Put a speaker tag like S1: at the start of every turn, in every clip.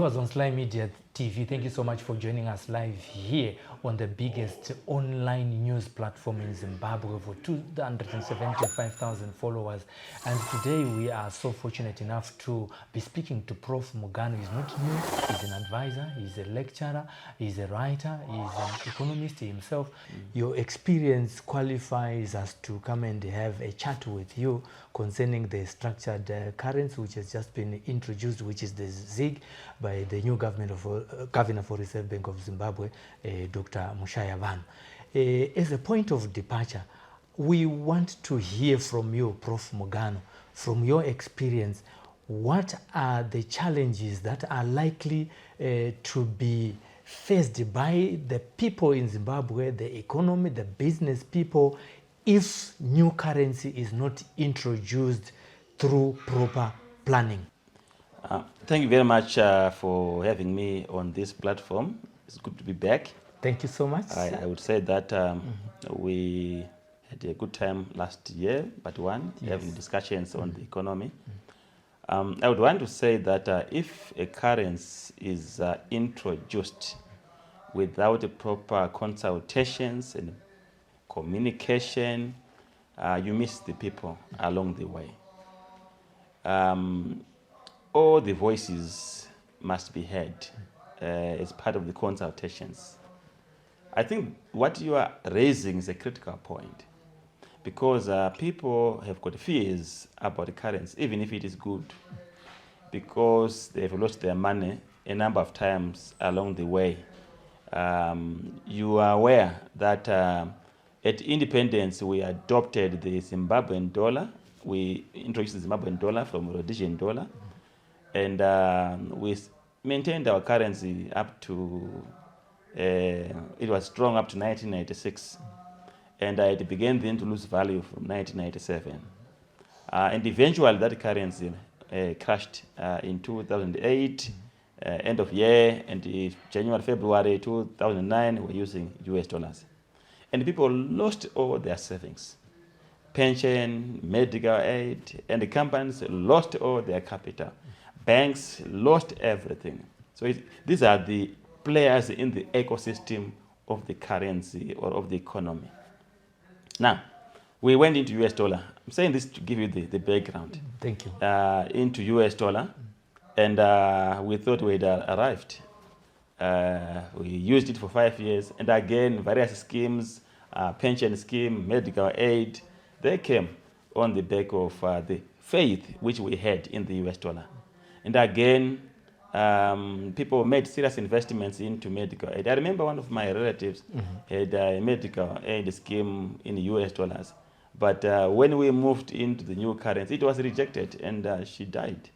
S1: Viewers on Sly Media TV, thank you so much for joining us live here on the biggest online news platform in Zimbabwe for 275,000 followers. And today we are so fortunate enough to be speaking to Prof. Mugano. He's not new, he's an advisor, he's a lecturer, he's a writer, he's an economist himself. Your experience qualifies us to come and have a chat with you concerning the structured currency which has just been introduced, which is the ZiG, by the new governor for Reserve Bank of Zimbabwe, Dr. Mushaya Van. As a point of departure, we want to hear from you, Prof. Mugano, from your experience, what are the challenges that are likely to be faced by the people in Zimbabwe, the economy, the business people, if new currency is not introduced through proper planning?
S2: Thank you very much for having me on this platform. It's good to be back.
S1: Thank you so much.
S2: I would say that we had a good time last year, but having discussions on the economy. I would want to say that if a currency is introduced without a proper consultations and communication, you miss the people along the way. All the voices must be heard as part of the consultations. I think what you are raising is a critical point, because people have got fears about the currency, even if it is good, because they have lost their money a number of times along the way. You are aware that at independence we adopted the Zimbabwean dollar. We introduced the Zimbabwean dollar from Rhodesian dollar. And we maintained our currency up to, it was strong up to 1996. And it began then to lose value from 1997. And eventually that currency crashed in 2008, end of year, and January, February 2009, we're using US dollars. And people lost all their savings, pension, medical aid, and the companies lost all their capital. Banks lost everything. So these are the players in the ecosystem of the currency or of the economy. Now, we went into US dollar. I'm saying this to give you the background.
S1: Thank you.
S2: Into US dollar, and we thought we had arrived. We used it for 5 years, and again, various schemes, pension scheme, medical aid, they came on the back of the faith which we had in the US dollar. And again, people made serious investments into medical aid. I remember one of my relatives had a medical aid scheme in US dollars. But when we moved into the new currency, it was rejected, and she died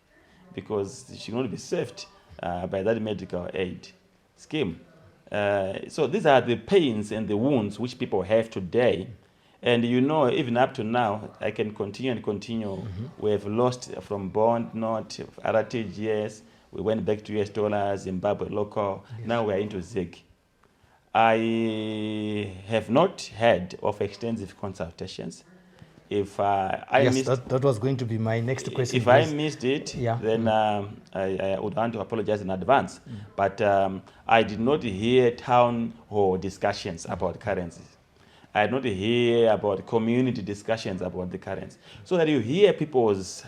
S2: because she could not be saved by that medical aid scheme. So these are the pains and the wounds which people have today. And you know, even up to now, I can continue and continue. We have lost from bond, not RTGS. We went back to US dollars, Zimbabwe local. Yes. Now we are into ZiG. I have not heard of extensive consultations. If
S1: that was going to be my next question.
S2: If I missed it, then I would want to apologize in advance. But I did not hear town hall discussions about currencies. I did not hear about community discussions about the currency. So that you hear people's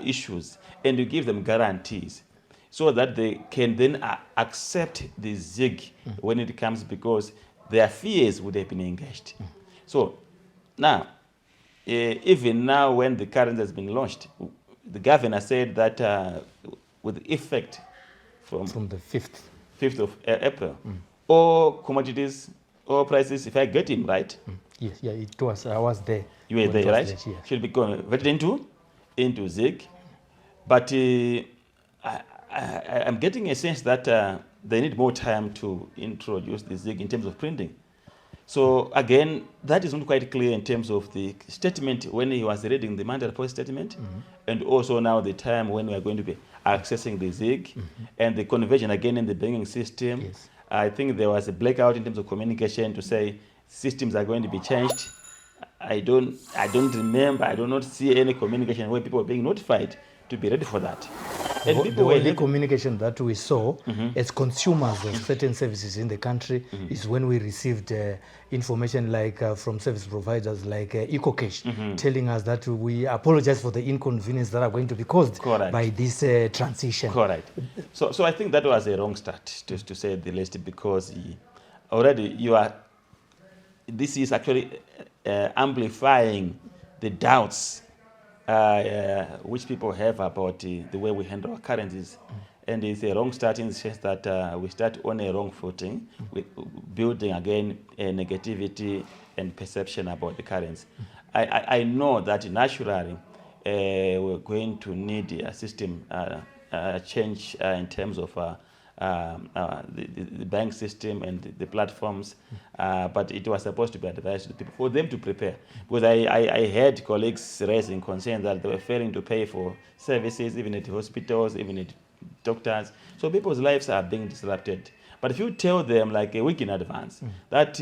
S2: issues and you give them guarantees so that they can then accept the ZiG when it comes, because their fears would have been engaged. So now, even now when the currency has been launched, the governor said that with effect from
S1: the
S2: 5th of April, all commodities, all prices, if I get him right.
S1: Yes, yeah, it was. I was there.
S2: You were there, right? Yes. Should be converted into ZiG. But I'm getting a sense that they need more time to introduce the ZiG in terms of printing. So again, that is not quite clear in terms of the statement when he was reading the mandatory policy statement, and also now the time when we are going to be accessing the ZiG and the conversion again in the banking system.
S1: Yes.
S2: I think there was a blackout in terms of communication to say systems are going to be changed. I don't remember, I do not see any communication where people are being notified to be ready for that. And
S1: the
S2: people were
S1: only
S2: having-
S1: communication that we saw as consumers of certain services in the country is when we received information like from service providers like EcoCash telling us that we apologize for the inconvenience that are going to be caused
S2: Correct.
S1: by this transition.
S2: Correct. So I think that was a wrong start, to say the least, because already this is actually amplifying the doubts which people have about the way we handle our currencies. And it's a wrong start in the sense that we start on a wrong footing, with building again negativity and perception about the currency. I know that naturally we're going to need a system change in terms of the bank system and the platforms, but it was supposed to be advised to people for them to prepare. Because I heard colleagues raising concerns that they were failing to pay for services, even at hospitals, even at doctors. So people's lives are being disrupted. But if you tell them like a week in advance that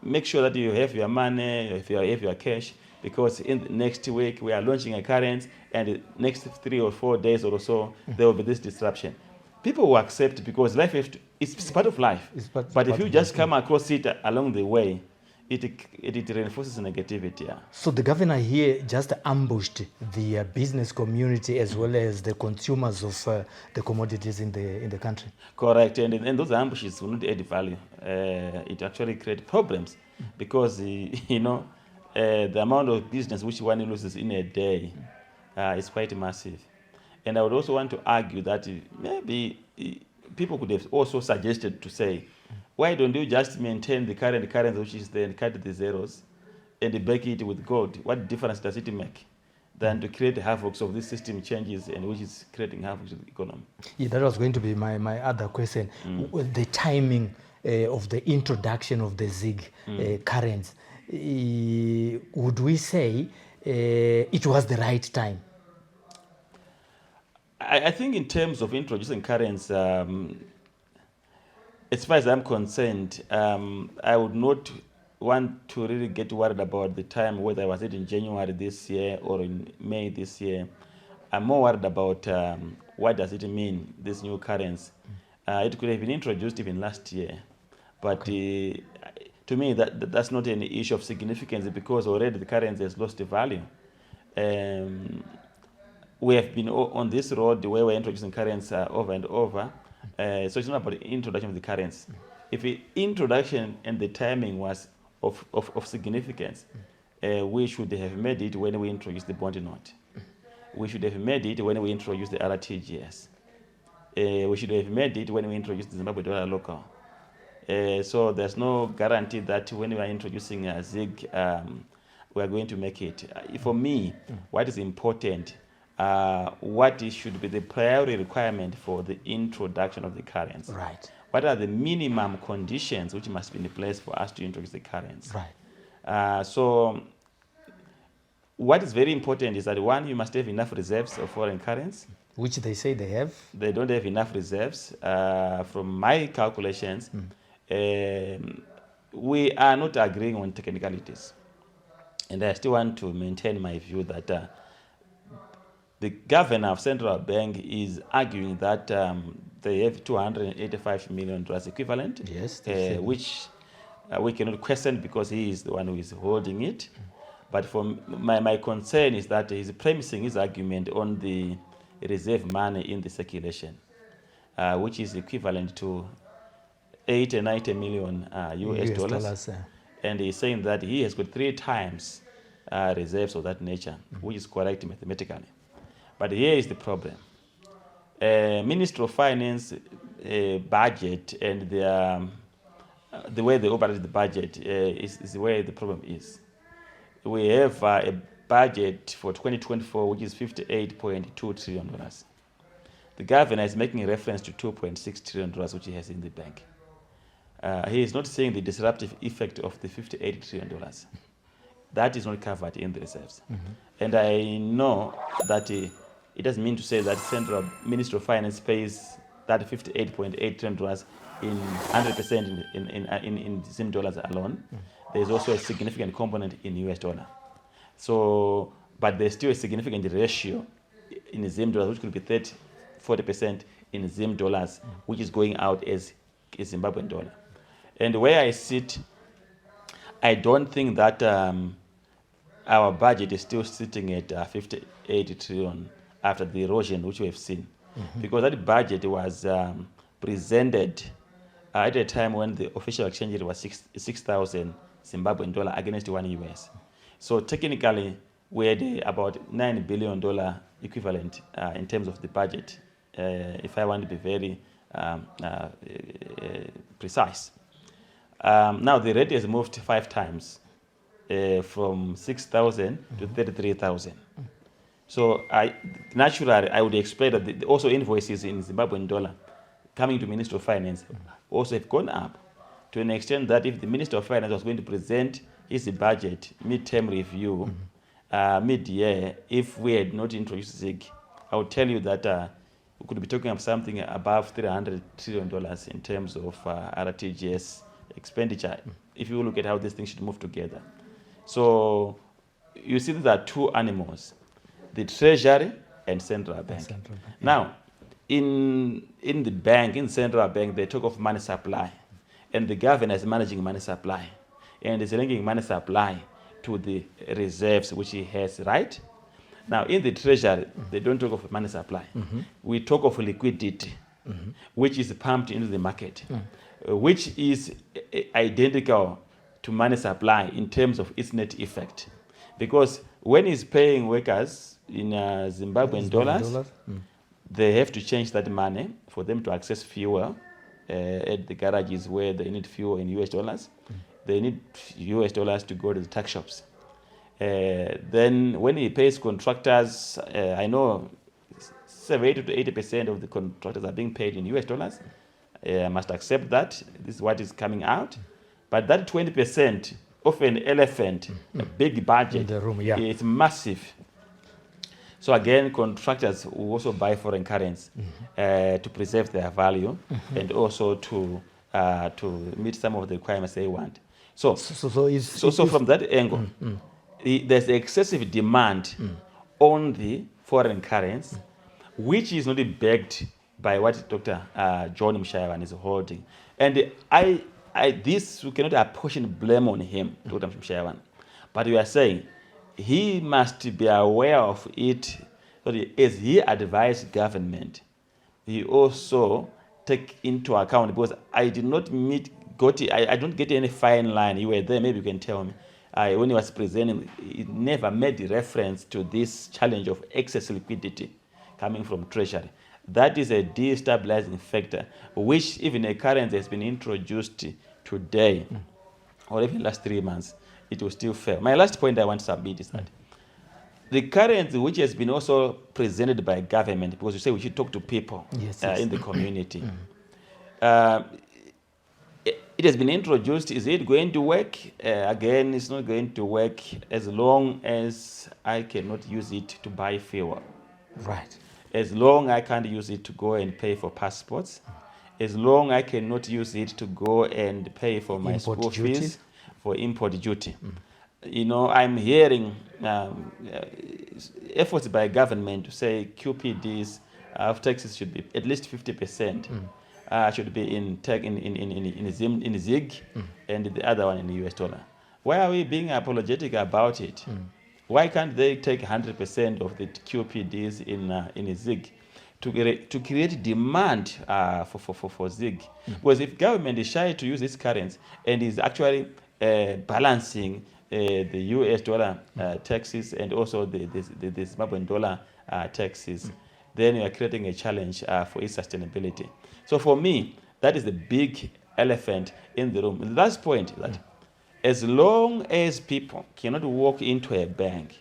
S2: make sure that you have your money, if you have your cash, because in the next week we are launching a currency, and the next 3 or 4 days or so there will be this disruption. People will accept because life it's part of life. But if you just come across it along the way, it reinforces negativity. Yeah.
S1: So the governor here just ambushed the business community as well as the consumers of the commodities in the country.
S2: Correct, and those ambushes will not add value. It actually creates problems because the amount of business which one loses in a day is quite massive. And I would also want to argue that maybe people could have also suggested to say, why don't you just maintain the current currency, which is then cut the zeros, and back it with gold? What difference does it make than to create havoc of this system changes and which is creating havoc to the economy?
S1: Yeah, that was going to be my other question. The timing of the introduction of the ZiG currency, would we say it was the right time?
S2: I think in terms of introducing currency, as far as I'm concerned, I would not want to really get worried about the time, whether was it in January this year or in May this year. I'm more worried about what does it mean, this new currency. It could have been introduced even last year, but to me that's not an issue of significance because already the currency has lost the value. We have been on this road where we're introducing currency over and over. So it's not about the introduction of the currency. If the introduction and the timing was of significance, we should have made it when we introduced the bond note. We should have made it when we introduced the RTGS. We should have made it when we introduced the Zimbabwe dollar local. So there's no guarantee that when we are introducing a ZiG, we are going to make it. For me, what is important, what should be the priority requirement for the introduction of the currency?
S1: Right.
S2: What are the minimum conditions which must be in place for us to introduce the currency?
S1: Right.
S2: So what is very important is that one, you must have enough reserves of foreign currency.
S1: Which they say they have.
S2: They don't have enough reserves. From my calculations, we are not agreeing on technicalities. And I still want to maintain my view that the governor of Central Bank is arguing that they have $285 million equivalent,
S1: Yes,
S2: which we cannot question because he is the one who is holding it. But for my concern is that he's premising his argument on the reserve money in the circulation, which is equivalent to 80 and 90 million US dollars. And he's saying that he has got 3 times reserves of that nature, which is correct mathematically. But here is the problem. Ministry of Finance budget and the way they operate the budget is where the problem is. We have a budget for 2024 which is $58.2 trillion. The governor is making a reference to $2.6 trillion which he has in the bank. He is not saying the disruptive effect of the $58 trillion. That is not covered in the reserves. And I know that it doesn't mean to say that Central Ministry of Finance pays that $58.8 trillion in 100% in Zim dollars alone. There's also a significant component in US dollar. So, but there's still a significant ratio in Zim dollars, which could be 40% in Zim dollars, which is going out as a Zimbabwean dollar. And where I sit, I don't think that our budget is still sitting at 58 trillion after the erosion which we have seen. Because that budget was presented at a time when the official exchange rate was 6,000 Zimbabwean dollar against $1 US. So technically, we had about $9 billion equivalent in terms of the budget, if I want to be very precise. Now the rate has moved 5 times, from 6,000 to 33,000. So naturally, I would expect that also invoices in Zimbabwean dollar coming to Minister of Finance also have gone up to an extent that if the Minister of Finance was going to present his budget mid-term review mid-year, if we had not introduced ZiG, I would tell you that we could be talking of something above $300 trillion in terms of RTGS expenditure, if you look at how these things should move together. So you see there are two animals, the Treasury and Central Bank. Now, in the bank, in Central Bank, they talk of money supply, and the governor is managing money supply, and is linking money supply to the reserves which he has, right? Now, in the Treasury, they don't talk of money supply. We talk of liquidity, which is pumped into the market, which is identical to money supply in terms of its net effect. Because when he's paying workers in Zimbabwean dollars, they have to change that money for them to access fuel at the garages where they need fuel in US dollars. They need US dollars to go to the tax shops. Then when he pays contractors, I know 70 to 80% of the contractors are being paid in US dollars. I must accept that. This is what is coming out. But that 20% of an elephant, a big budget,
S1: in the room,
S2: it's massive. So again, contractors will also buy foreign currency to preserve their value and also to meet some of the requirements they want. So from that angle, there's excessive demand on the foreign currency, which is not backed by what Dr. John Mshayawan is holding. And this, we cannot apportion blame on him, Dr. Mshayawan. But we are saying he must be aware of it. As he advised government, he also take into account, because I did not I don't get any fine line. You were there, maybe you can tell me. When he was presenting, he never made reference to this challenge of excess liquidity coming from Treasury. That is a destabilizing factor, which even a currency has been introduced today, or even last 3 months, it will still fail. My last point I want to submit is that the currency, which has been also presented by government, because you say we should talk to people in the community, it has been introduced. Is it going to work? Again, it's not going to work as long as I cannot use it to buy fuel.
S1: Right.
S2: As long as I can't use it to go and pay for passports, as long as I cannot use it to go and pay for my school fees, for import duty. You know, I'm hearing efforts by government to say QPDs of taxes should be at least 50%. Should be in ZiG and the other one in the US dollar. Why are we being apologetic about it? Why can't they take 100% of the QPDs in ZiG to create demand for ZiG? Because if government is shy to use this currency and is actually balancing the US dollar taxes and also the Zimbabwean dollar taxes, then you are creating a challenge for its sustainability. So for me, that is the big elephant in the room. The last point is that as long as people cannot walk into a bank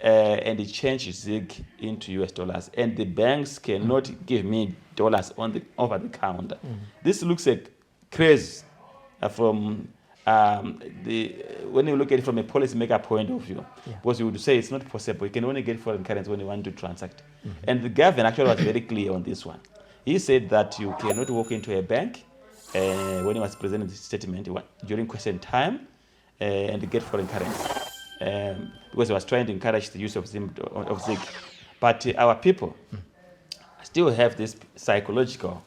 S2: and change ZiG into US dollars, and the banks cannot give me dollars over the counter, this looks like crazy from when you look at it from a policymaker point of view, because you would say it's not possible. You can only get foreign currency when you want to transact. And the governor actually was very clear on this one. He said that you cannot walk into a bank when he was presenting the statement during question time and get foreign currency, because he was trying to encourage the use of ZiG. But our people still have this psychological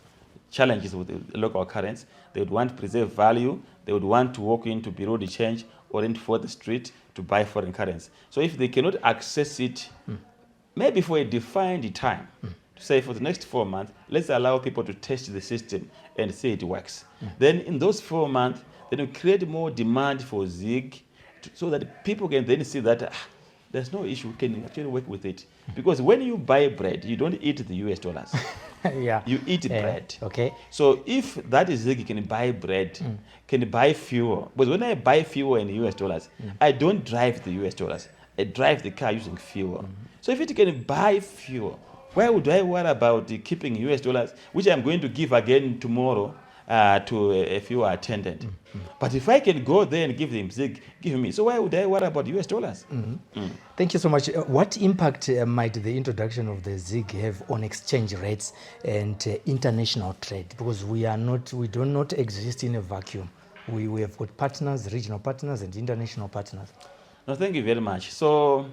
S2: challenges with the local currency. They would want to preserve value. They would want to walk into bureau de change or into the street to buy foreign currency. So if they cannot access it, maybe for a defined time, to say for the next 4 months, let's allow people to test the system and see it works. Then in those 4 months, then we create more demand for ZiG so that people can then see that there's no issue, we can actually work with it. Because when you buy bread, you don't eat the US dollars.
S1: Yeah.
S2: You eat bread.
S1: Okay.
S2: So if that is ZiG can buy bread, can buy fuel. But when I buy fuel in US dollars, I don't drive the US dollars. I drive the car using fuel. So if it can buy fuel, why would I worry about keeping US dollars, which I'm going to give again tomorrow to a fuel attendant? But if I can go there and give them ZiG, give me. So why would I worry about US dollars?
S1: Thank you so much. What impact might the introduction of the ZiG have on exchange rates and international trade? Because we do not exist in a vacuum. We have got partners, regional partners and international partners.
S2: No, thank you very much. So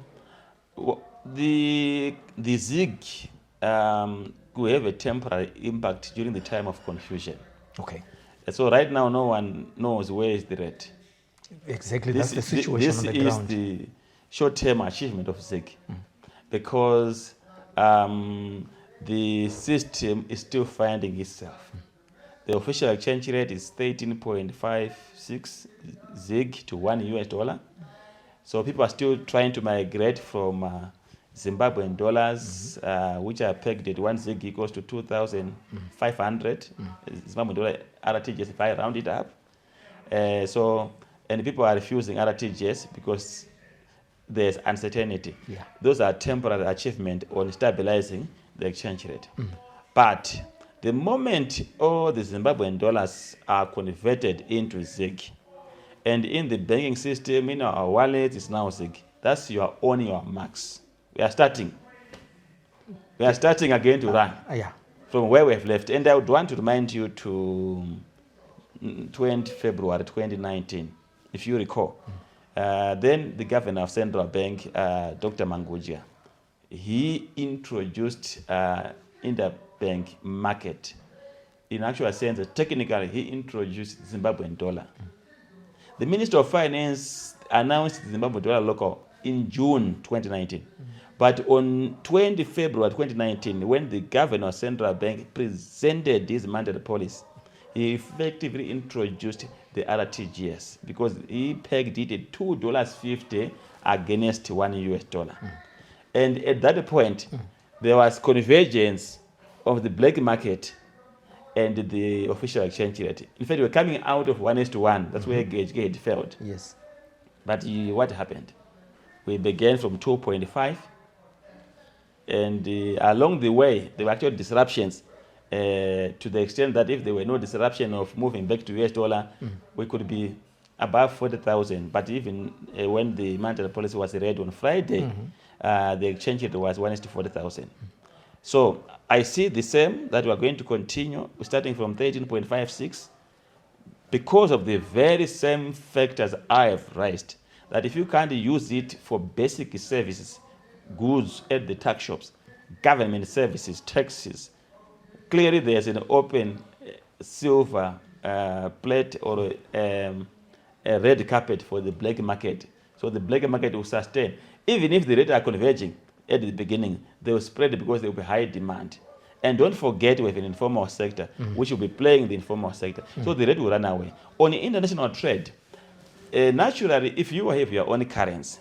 S2: the ZiG will have a temporary impact during the time of confusion.
S1: Okay.
S2: So right now, no one knows where is the rate.
S1: Exactly, that's the situation on the ground.
S2: This is the short-term achievement of ZiG, because the system is still finding itself. The official exchange rate is 13.56 ZiG to $1 US. So people are still trying to migrate from Zimbabwean dollars, which are pegged at 1 ZiG equals to 2,500 Zimbabwean dollar RTGS if I round it up. And people are refusing RTGS because there's uncertainty.
S1: Yeah.
S2: Those are temporary achievements on stabilizing the exchange rate. But the moment all the Zimbabwean dollars are converted into ZiG, and in the banking system, in our wallet, is now ZiG. That's your marks. We are starting again to run from where we have left. And I would want to remind you to 20 February 2019, if you recall. Then the governor of Central Bank, Dr. Mangujia, he introduced interbank market. In actual sense, technically, he introduced Zimbabwean dollar. The Minister of Finance announced the Zimbabwean dollar local in June 2019. But on 20 February 2019, when the governor of Central Bank presented his mandate policy, he effectively introduced the RTGS because he pegged it at $2.50 against $1 US. And at that point, there was convergence of the black market and the official exchange rate. In fact, we're coming out of 1:1. That's where Gage had failed.
S1: Yes.
S2: But what happened? We began from 2.5. And along the way, there were actual disruptions to the extent that if there were no disruption of moving back to US dollar, we could be above 40,000. But even when the monetary policy was read on Friday, the exchange rate was 1:40,000. So I see the same, that we are going to continue starting from 13.56 because of the very same factors I have raised, that if you can't use it for basic services, goods at the tax shops, government services, taxes, clearly there's an open silver plate or a red carpet for the black market. So the black market will sustain. Even if the rates are converging at the beginning, they will spread because there will be high demand. And don't forget we have an informal sector, which will be playing the informal sector. So the rate will run away. On international trade, naturally, if you have your own currency,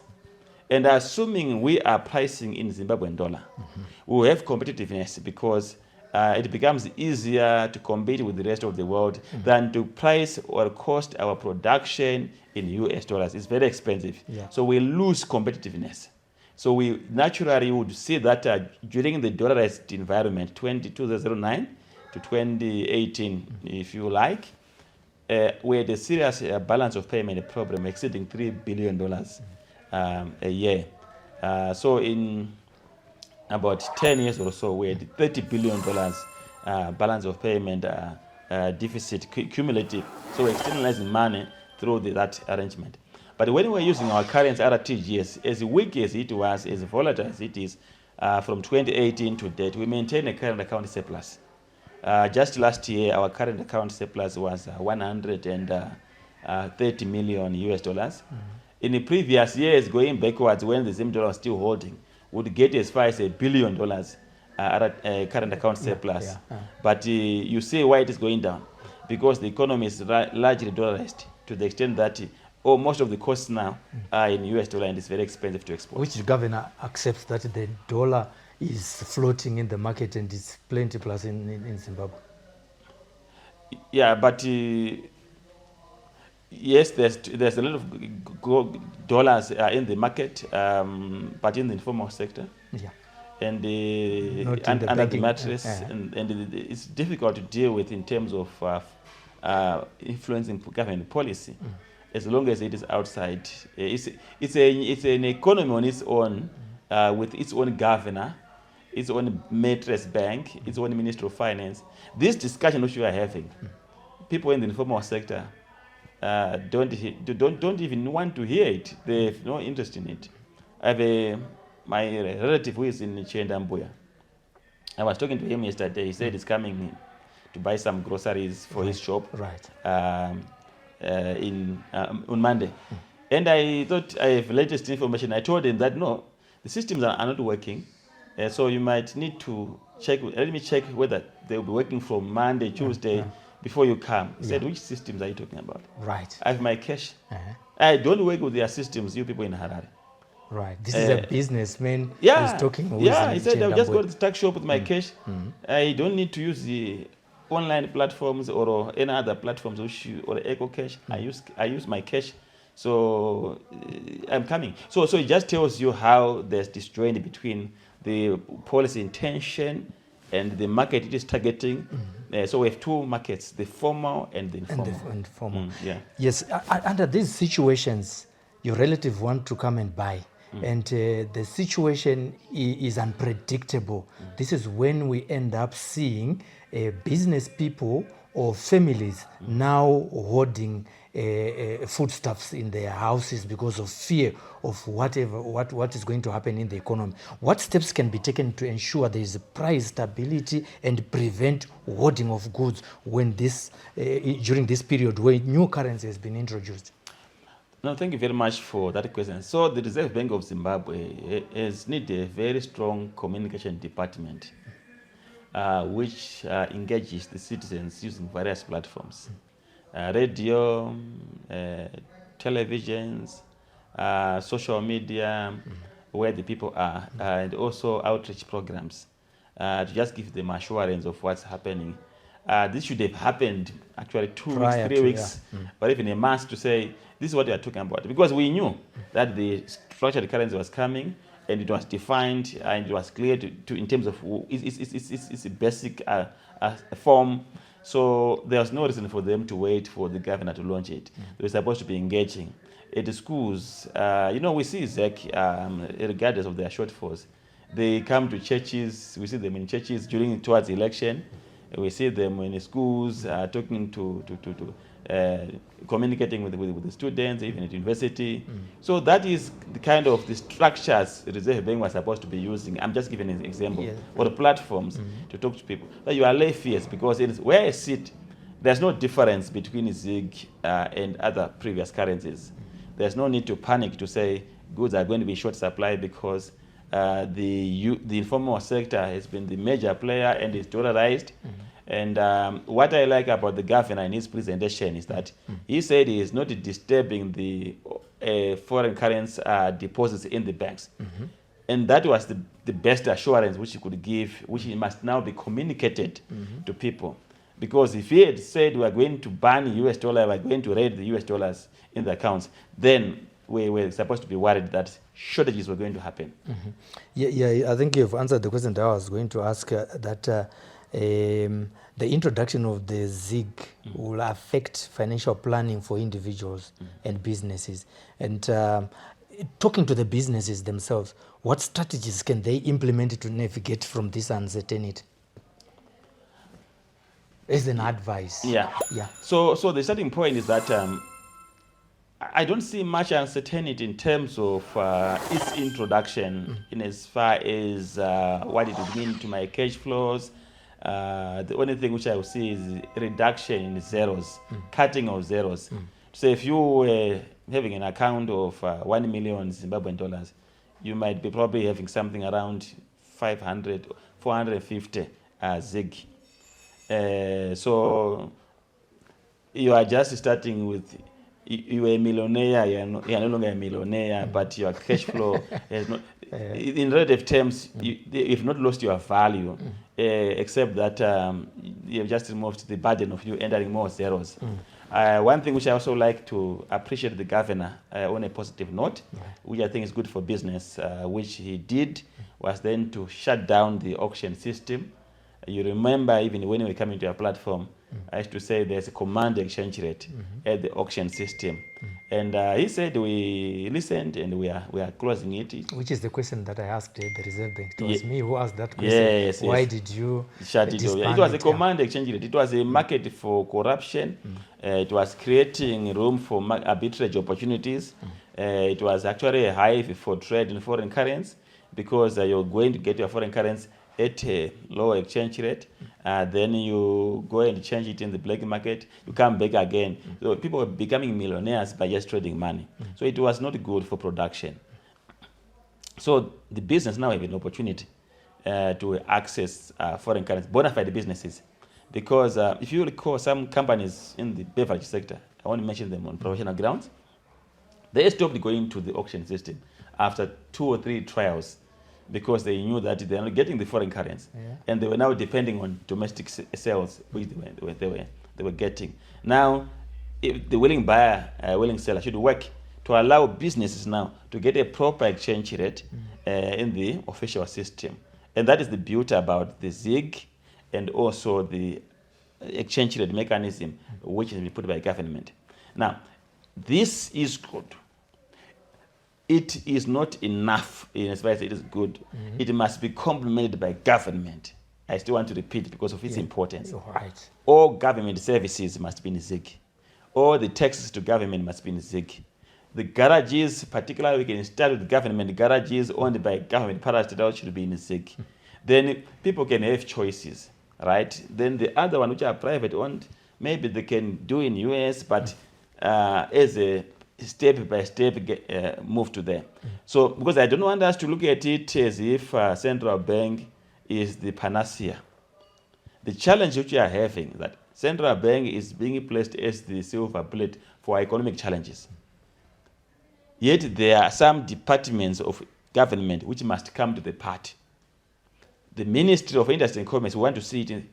S2: and assuming we are pricing in Zimbabwean dollar, we will have competitiveness because it becomes easier to compete with the rest of the world than to price or cost our production in US dollars. It's very expensive.
S1: Yeah.
S2: So we lose competitiveness. So we naturally would see that during the dollarized environment, 2009 to 2018, if you like, we had a serious balance of payment problem exceeding $3 billion a year. So in about 10 years or so, we had $30 billion balance of payment deficit cumulative. So we're externalizing money through that arrangement. But when we're using our current RTGS, as weak as it was, as volatile as it is, from 2018 to date, we maintain a current account surplus. Just last year, our current account surplus was 130 million US dollars. In the previous years, going backwards, when the Zim dollar was still holding, would get as far as $1 billion current account surplus. But you see why it is going down, because the economy is largely dollarized to the extent that most of the costs now are in US dollar, and it's very expensive to export.
S1: Which governor accepts that the dollar is floating in the market and it's plenty plus in Zimbabwe?
S2: Yeah, but yes, there's a lot of dollars in the market, but in the informal sector.
S1: Yeah.
S2: And
S1: under
S2: the mattress, and it's difficult to deal with in terms of influencing government policy, as long as it is outside. It's an economy on its own, with its own governor, its own mattress bank, its own Ministry of Finance. This discussion which we are having, people in the informal sector don't even want to hear it. They have no interest in it. I have my relative who is in Chendambuya. I was talking to him yesterday. He said he's coming to buy some groceries for his shop on Monday. And I thought I have latest information. I told him that no, the systems are not working. So you might need to check. Let me check whether they will be working from Monday, Tuesday, before you come. He said, which systems are you talking about?
S1: Right.
S2: I have my cash. I don't work with their systems, you people in Harare.
S1: Right. This is a businessman
S2: who's
S1: talking.
S2: He said, I'll just go to the tax shop with my cash. I don't need to use the online platforms or any other platforms or Eco Cash. I use my cash. So I'm coming. So it just tells you how there's this joint between the policy intention and the market it is targeting. So we have two markets, the formal and the informal.
S1: Yes, under these situations, your relative want to come and buy, and the situation is unpredictable. This is when we end up seeing business people or families now hoarding foodstuffs in their houses because of fear of what is going to happen in the economy. What steps can be taken to ensure there is price stability and prevent hoarding of goods when during this period where new currency has been introduced?
S2: No, thank you very much for that question. So the Reserve Bank of Zimbabwe has needed a very strong communication department, which engages the citizens using various platforms, radio, televisions, social media, where the people are, and also outreach programs to just give them assurance of what's happening. This should have happened actually 2 weeks, 3 weeks, or even a month to say, this is what we are talking about. Because we knew that the structured currency was coming, and it was defined, and it was clear to in terms of it's a basic form. So there was no reason for them to wait for the governor to launch it. They were supposed to be engaging. At the schools, we see ZiG, regardless of their shortfalls, they come to churches. We see them in churches towards the election. We see them in the schools talking communicating with the students, even at university. So that is the kind of the structures the Reserve Bank was supposed to be using. I'm just giving an example. Or the platforms to talk to people. But you are lay fears because it is where I sit, there's no difference between ZiG and other previous currencies. There's no need to panic to say goods are going to be short supply because the informal sector has been the major player and is dollarized. And what I like about the governor in his presentation is that he said he is not disturbing the foreign currency deposits in the banks. And that was the best assurance which he could give, which must now be communicated to people. Because if he had said we are going to ban US dollar, we are going to raid the US dollars in the accounts, then we were supposed to be worried that shortages were going to happen.
S1: Yeah, I think you've answered the question that I was going to ask, that the introduction of the ZiG will affect financial planning for individuals and businesses. And talking to the businesses themselves, what strategies can they implement to navigate from this uncertainty? As an advice.
S2: So the starting point is that I don't see much uncertainty in terms of its introduction in as far as what it would mean to my cash flows. The only thing which I will see is reduction in zeros, cutting of zeros. So if you were having an account of 1 million Zimbabwean dollars, you might be probably having something around 500, 450 ZiG. So you are just starting with, you are a millionaire, you are no longer a millionaire, but your cash flow has not, in relative terms, you've not lost your value, except that you have just removed the burden of you entering more zeros. One thing which I also like to appreciate the governor on a positive note, which I think is good for business, which he did, was then to shut down the auction system. You remember, even when we were coming to our platform, I used to say there's a command exchange rate at the auction system. And he said we listened and we are closing it.
S1: Which is the question that I asked at the Reserve Bank. It was me who asked that question.
S2: Yes,
S1: Why did you
S2: shut it off? It was a command exchange rate. It was a market for corruption. It was creating room for arbitrage opportunities. It was actually a hive for trade in foreign currency, because you're going to get your foreign currency at a lower exchange rate, then you go and change it in the black market, you come back again. So people were becoming millionaires by just trading money. So it was not good for production. So the business now have an opportunity to access foreign currency, bona fide businesses. Because if you recall, some companies in the beverage sector, I want to mention them on professional grounds, they stopped going to the auction system after 2 or 3 trials, because they knew that they are not getting the foreign currency, and they were now depending on domestic sales, which they were getting. Now, if the willing buyer, willing seller should work to allow businesses now to get a proper exchange rate in the official system, and that is the beauty about the ZiG and also the exchange rate mechanism, which has been put by government. Now, this is good. It is not enough in as far as it is good. It must be complemented by government. I still want to repeat because of its importance.
S1: Right.
S2: All government services must be in ZiG. All the taxes to government must be in ZiG. The garages, particularly we can start with government garages owned by government parastatals, should be in ZiG. Then people can have choices, right? Then the other one, which are private owned, maybe they can do in US, but as a step by step move to there. So, because I don't want us to look at it as if central bank is the panacea. The challenge which we are having is that central bank is being placed as the silver bullet for economic challenges. Yet there are some departments of government which must come to the party. The Ministry of Industry and Commerce, we want to see it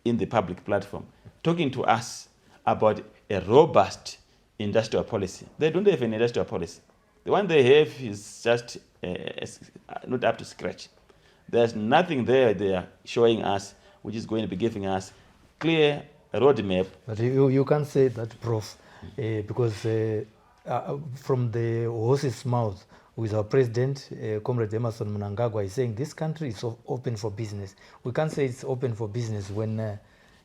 S2: in the public platform, talking to us about a robust industrial policy. They don't have an industrial policy. The one they have is just not up to scratch. There's nothing there they are showing us which is going to be giving us clear roadmap.
S1: But you can't say that, Prof, because from the horse's mouth with our president, Comrade Emerson Mnangagwa, is saying this country is open for business. We can't say it's open for business when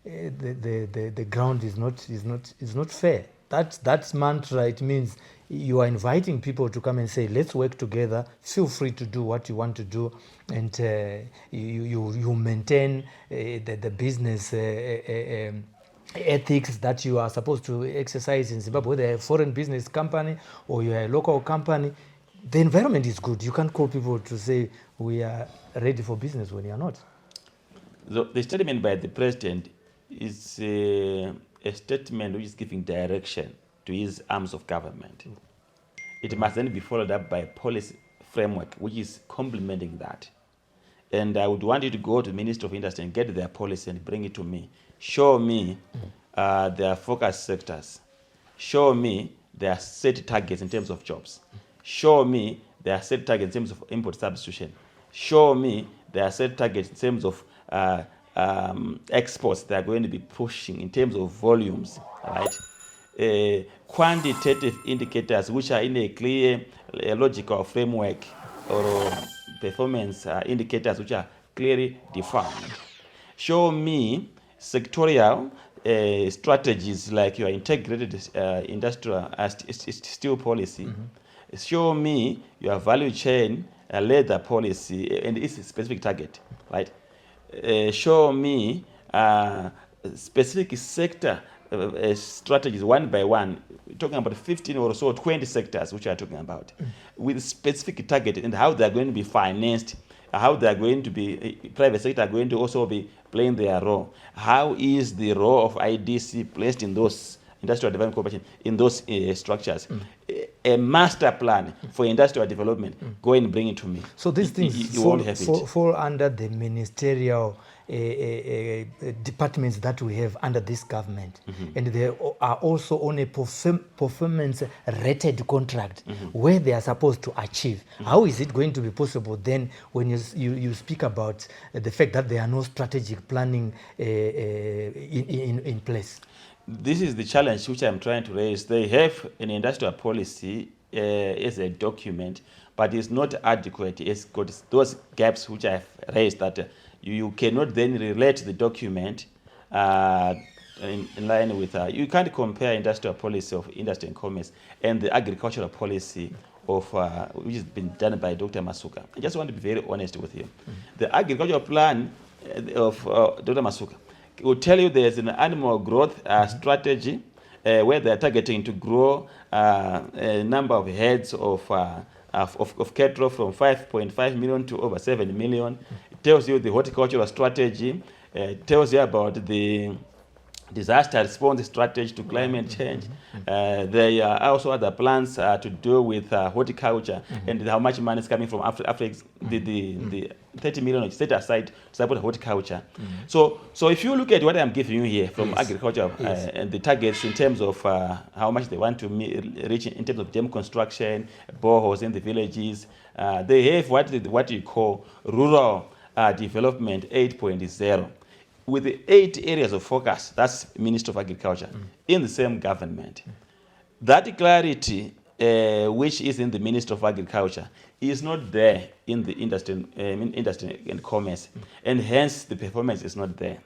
S1: the ground is not fair. That mantra, it means you are inviting people to come and say, let's work together, feel free to do what you want to do, and you maintain the business ethics that you are supposed to exercise in Zimbabwe, whether you're a foreign business company or you're a local company. The environment is good. You can't call people to say we are ready for business when you are not.
S2: The statement by the president is a statement which is giving direction to his arms of government. It must then be followed up by a policy framework which is complementing that. And I would want you to go to the Ministry of Industry and get their policy and bring it to me. Show me their focus sectors. Show me their set targets in terms of jobs. Show me their set targets in terms of import substitution. Show me their set targets in terms of exports they are going to be pushing in terms of volumes, right? Quantitative indicators which are in a clear logical framework, or performance indicators which are clearly defined. Show me sectorial strategies like your integrated industrial steel policy. Show me your value chain leather policy and its specific target, right? Show me specific sector strategies one by one. We're talking about 15 or so, 20 sectors which we are talking about, with specific target and how they are going to be financed, how they are going to be, private sector are going to also be playing their role. How is the role of IDC placed in those industrial development corporation, in those structures? A master plan for industrial development, go and bring it to me.
S1: So these things
S2: you won't have it.
S1: fall under the ministerial departments that we have under this government, and they are also on a performance rated contract where they are supposed to achieve. How is it going to be possible then when you speak about the fact that there are no strategic planning in place?
S2: This is the challenge which I'm trying to raise. They have an industrial policy as a document, but it's not adequate. It's got those gaps which I've raised that you cannot then relate the document in line with, you can't compare industrial policy of industry and commerce and the agricultural policy of which has been done by Dr. Masuka. I just want to be very honest with you. The agricultural plan of Dr. Masuka will tell you there's an animal growth strategy where they're targeting to grow a number of heads of cattle from 5.5 million to over 7 million. It tells you the horticultural strategy. It tells you about the disaster response strategy to climate change. There are also other plans to do with horticulture and how much money is coming from Africa, the 30 million set aside to support horticulture. So if you look at what I'm giving you here from agriculture and the targets in terms of how much they want to reach in terms of dam construction, boreholes in the villages, they have what you call rural development 8.0. with the 8 areas of focus, that's Minister of Agriculture, in the same government. That clarity, which is in the Minister of Agriculture, is not there in the industry and commerce, and hence the performance is not there.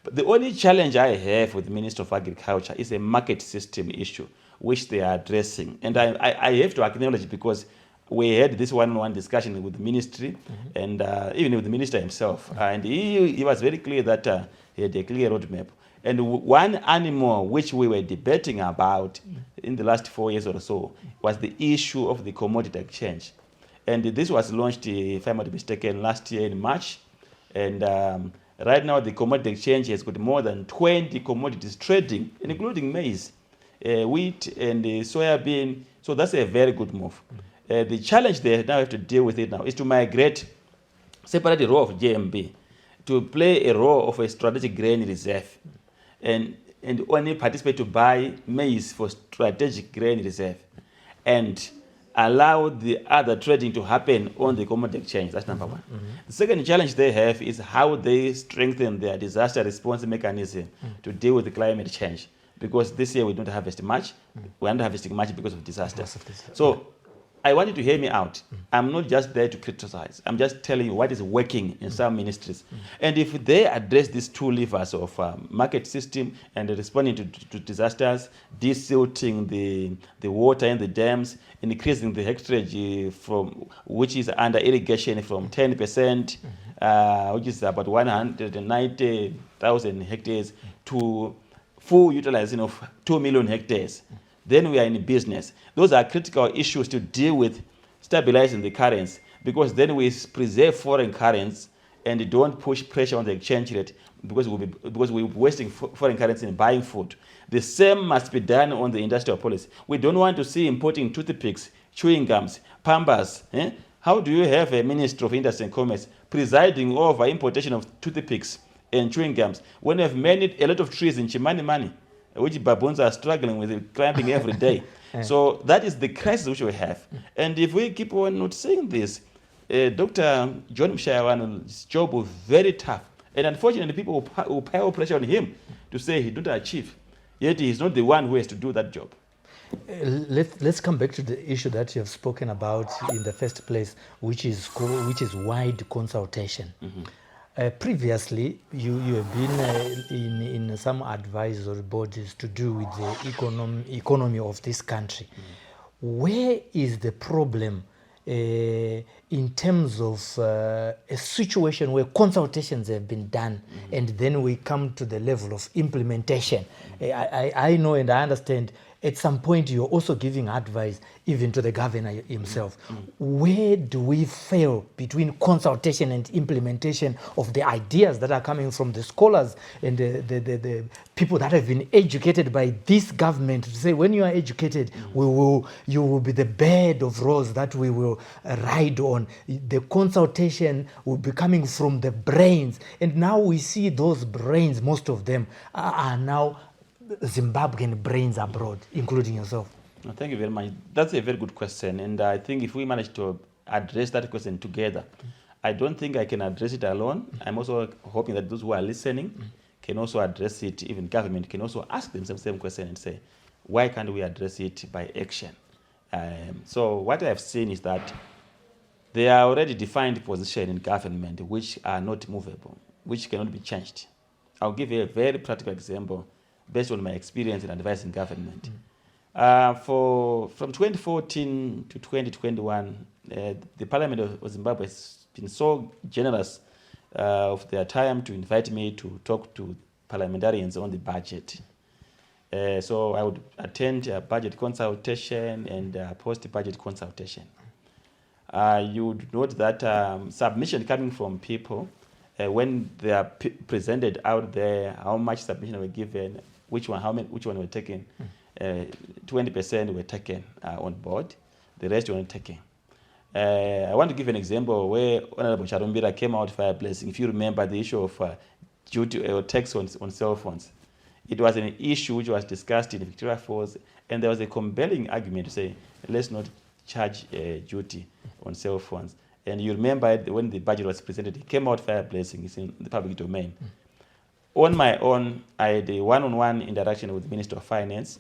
S2: But the only challenge I have with the Minister of Agriculture is a market system issue, which they are addressing. And I have to acknowledge, because we had this one-on-one discussion with the ministry and even with the minister himself. And he was very clear that he had a clear roadmap. And one animal which we were debating about in the last 4 years or so was the issue of the commodity exchange. And this was launched, if I'm not mistaken, last year in March. And right now the commodity exchange has got more than 20 commodities trading, including maize, wheat, and soybean. So that's a very good move. The challenge they now have to deal with it now is to migrate, separate the role of JMB, to play a role of a strategic grain reserve, and only participate to buy maize for strategic grain reserve, and allow the other trading to happen on the commodity exchange. That's number one. The second challenge they have is how they strengthen their disaster response mechanism to deal with the climate change, because this year we don't harvest much. We're not harvesting much because of disaster. So I want you to hear me out. I'm not just there to criticize. I'm just telling you what is working in some ministries. And if they address these 2 levers of market system and responding to disasters, desilting the water in the dams, increasing the hectarage from which is under irrigation from 10%, which is about 190,000 hectares, to full utilization of 2 million hectares, then we are in business. Those are critical issues to deal with, stabilizing the currency, because then we preserve foreign currency and don't push pressure on the exchange rate, because we'll be wasting foreign currency in buying food. The same must be done on the industrial policy. We don't want to see importing toothpicks, chewing gums, Pampers. How do you have a Minister of Industry and Commerce presiding over importation of toothpicks and chewing gums when we have a lot of trees in Chimani, which baboons are struggling with climbing every day? So that is the crisis which we have. And if we keep on not saying this, Dr. John Mshayawanu's job was very tough. And unfortunately, people will pile pressure on him to say he didn't achieve. Yet he's not the one who has to do that job.
S1: Let's come back to the issue that you have spoken about in the first place, which is wide consultation. Previously, you have been in some advisory bodies to do with the economy of this country. Where is the problem in terms of a situation where consultations have been done and then we come to the level of implementation? I know and I understand at some point you're also giving advice even to the governor himself. Where do we fail between consultation and implementation of the ideas that are coming from the scholars and the people that have been educated by this government to say, when you are educated, you will be the bed of rose that we will ride on. The consultation will be coming from the brains. And now we see those brains, most of them are now Zimbabwean brains abroad, including yourself.
S2: No, thank you very much. That's a very good question. And I think if we manage to address that question together, I don't think I can address it alone. I'm also hoping that those who are listening can also address it. Even government can also ask themselves the same question and say, why can't we address it by action? So what I've seen is that there are already defined positions in government which are not movable, which cannot be changed. I'll give you a very practical example based on my experience in advising government. From 2014 to 2021, the Parliament of Zimbabwe has been so generous of their time to invite me to talk to parliamentarians on the budget. So I would attend a budget consultation and post-budget consultation. You would note that submission coming from people, when they are presented out there, how much submission were given, which one were taken, 20% were taken on board, the rest were not taken. I want to give an example where Honorable Charumbira came out for a blessing. If you remember the issue of duty or tax on cell phones, it was an issue which was discussed in Victoria Falls, and there was a compelling argument to say, let's not charge duty on cell phones. And you remember when the budget was presented, it came out for a blessing. It's in the public domain. On my own, I had a one-on-one interaction with the Minister of Finance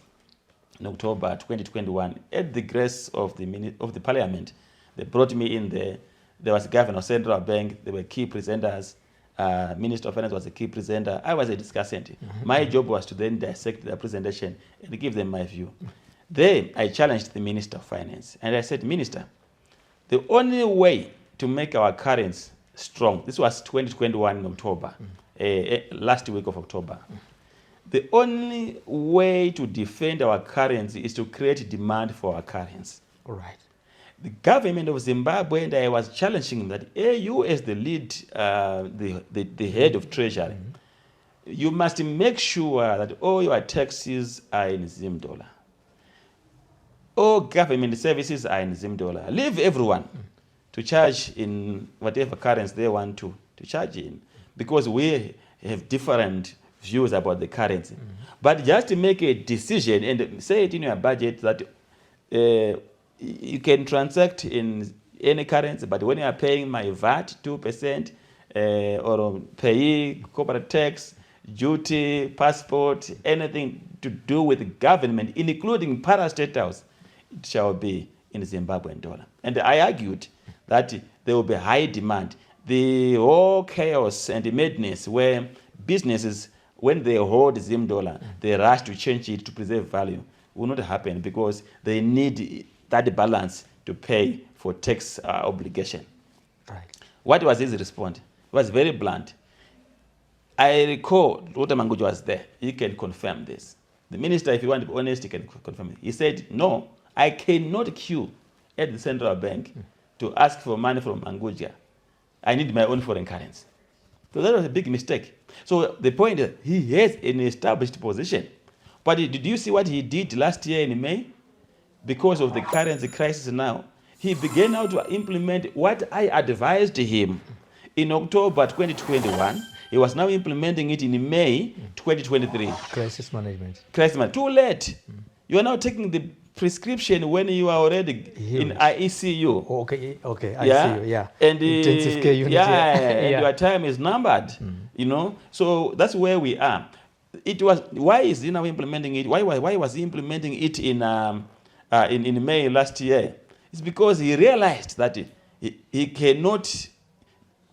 S2: in October 2021. At the grace of the Parliament, they brought me in there. There was the Governor of Central Bank. There were key presenters. Minister of Finance was a key presenter. I was a discussant. My job was to then dissect their presentation and give them my view. Then I challenged the Minister of Finance. And I said, Minister, the only way to make our currency strong, this was 2021 in October, last week of October. The only way to defend our currency is to create demand for our currency.
S1: All right.
S2: The government of Zimbabwe, and I was challenging that, you as the lead, the head of treasury, you must make sure that all your taxes are in Zim dollar. All government services are in Zim dollar. Leave everyone to charge in whatever currency they want to charge in, because we have different views about the currency. But just to make a decision and say it in your budget that you can transact in any currency, but when you are paying my VAT 2% or pay corporate tax, duty, passport, anything to do with government, including parastatals, it shall be in Zimbabwean dollar. And I argued that there will be high demand. The whole chaos and the madness where businesses, when they hold Zim dollar, they rush to change it to preserve value, will not happen because they need that balance to pay for tax obligation.
S1: Right.
S2: What was his response? It was very blunt. I recall Dr. Mangujo was there. He can confirm this. The minister, if you want to be honest, he can confirm it. He said, no, I cannot queue at the central bank to ask for money from Manguja. I need my own foreign currency. So that was a big mistake. So the point is, he has an established position. But did you see what he did last year in May? Because of the currency crisis now, he began now to implement what I advised him in October 2021. He was now implementing it in May 2023.
S1: Crisis management.
S2: Crisis management. Too late. You are now taking the prescription when you are already in ICU.
S1: Okay, ICU, yeah.
S2: And
S1: intensive care unit.
S2: And your time is numbered. You know, so that's where we are. It was, why is he now implementing it? Why was he implementing it in May last year? It's because he realized that he cannot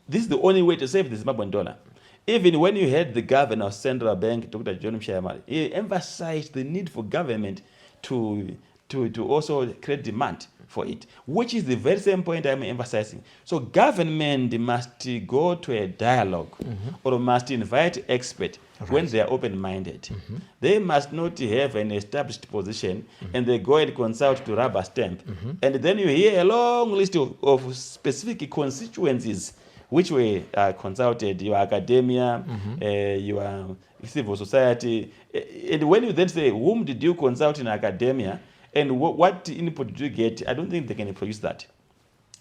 S2: This is the only way to save the Zimbabwean dollar. Even when you had the governor of Central Bank, Dr. John Mshayamari, he emphasized the need for government to also create demand for it, which is the very same point I'm emphasizing. So government must go to a dialogue or must invite experts when they are open-minded. They must not have an established position and they go and consult to rubber stamp. And then you hear a long list of specific constituencies which were consulted, your academia, your civil society. And when you then say, whom did you consult in academia, and what input did you get, I don't think they can produce that.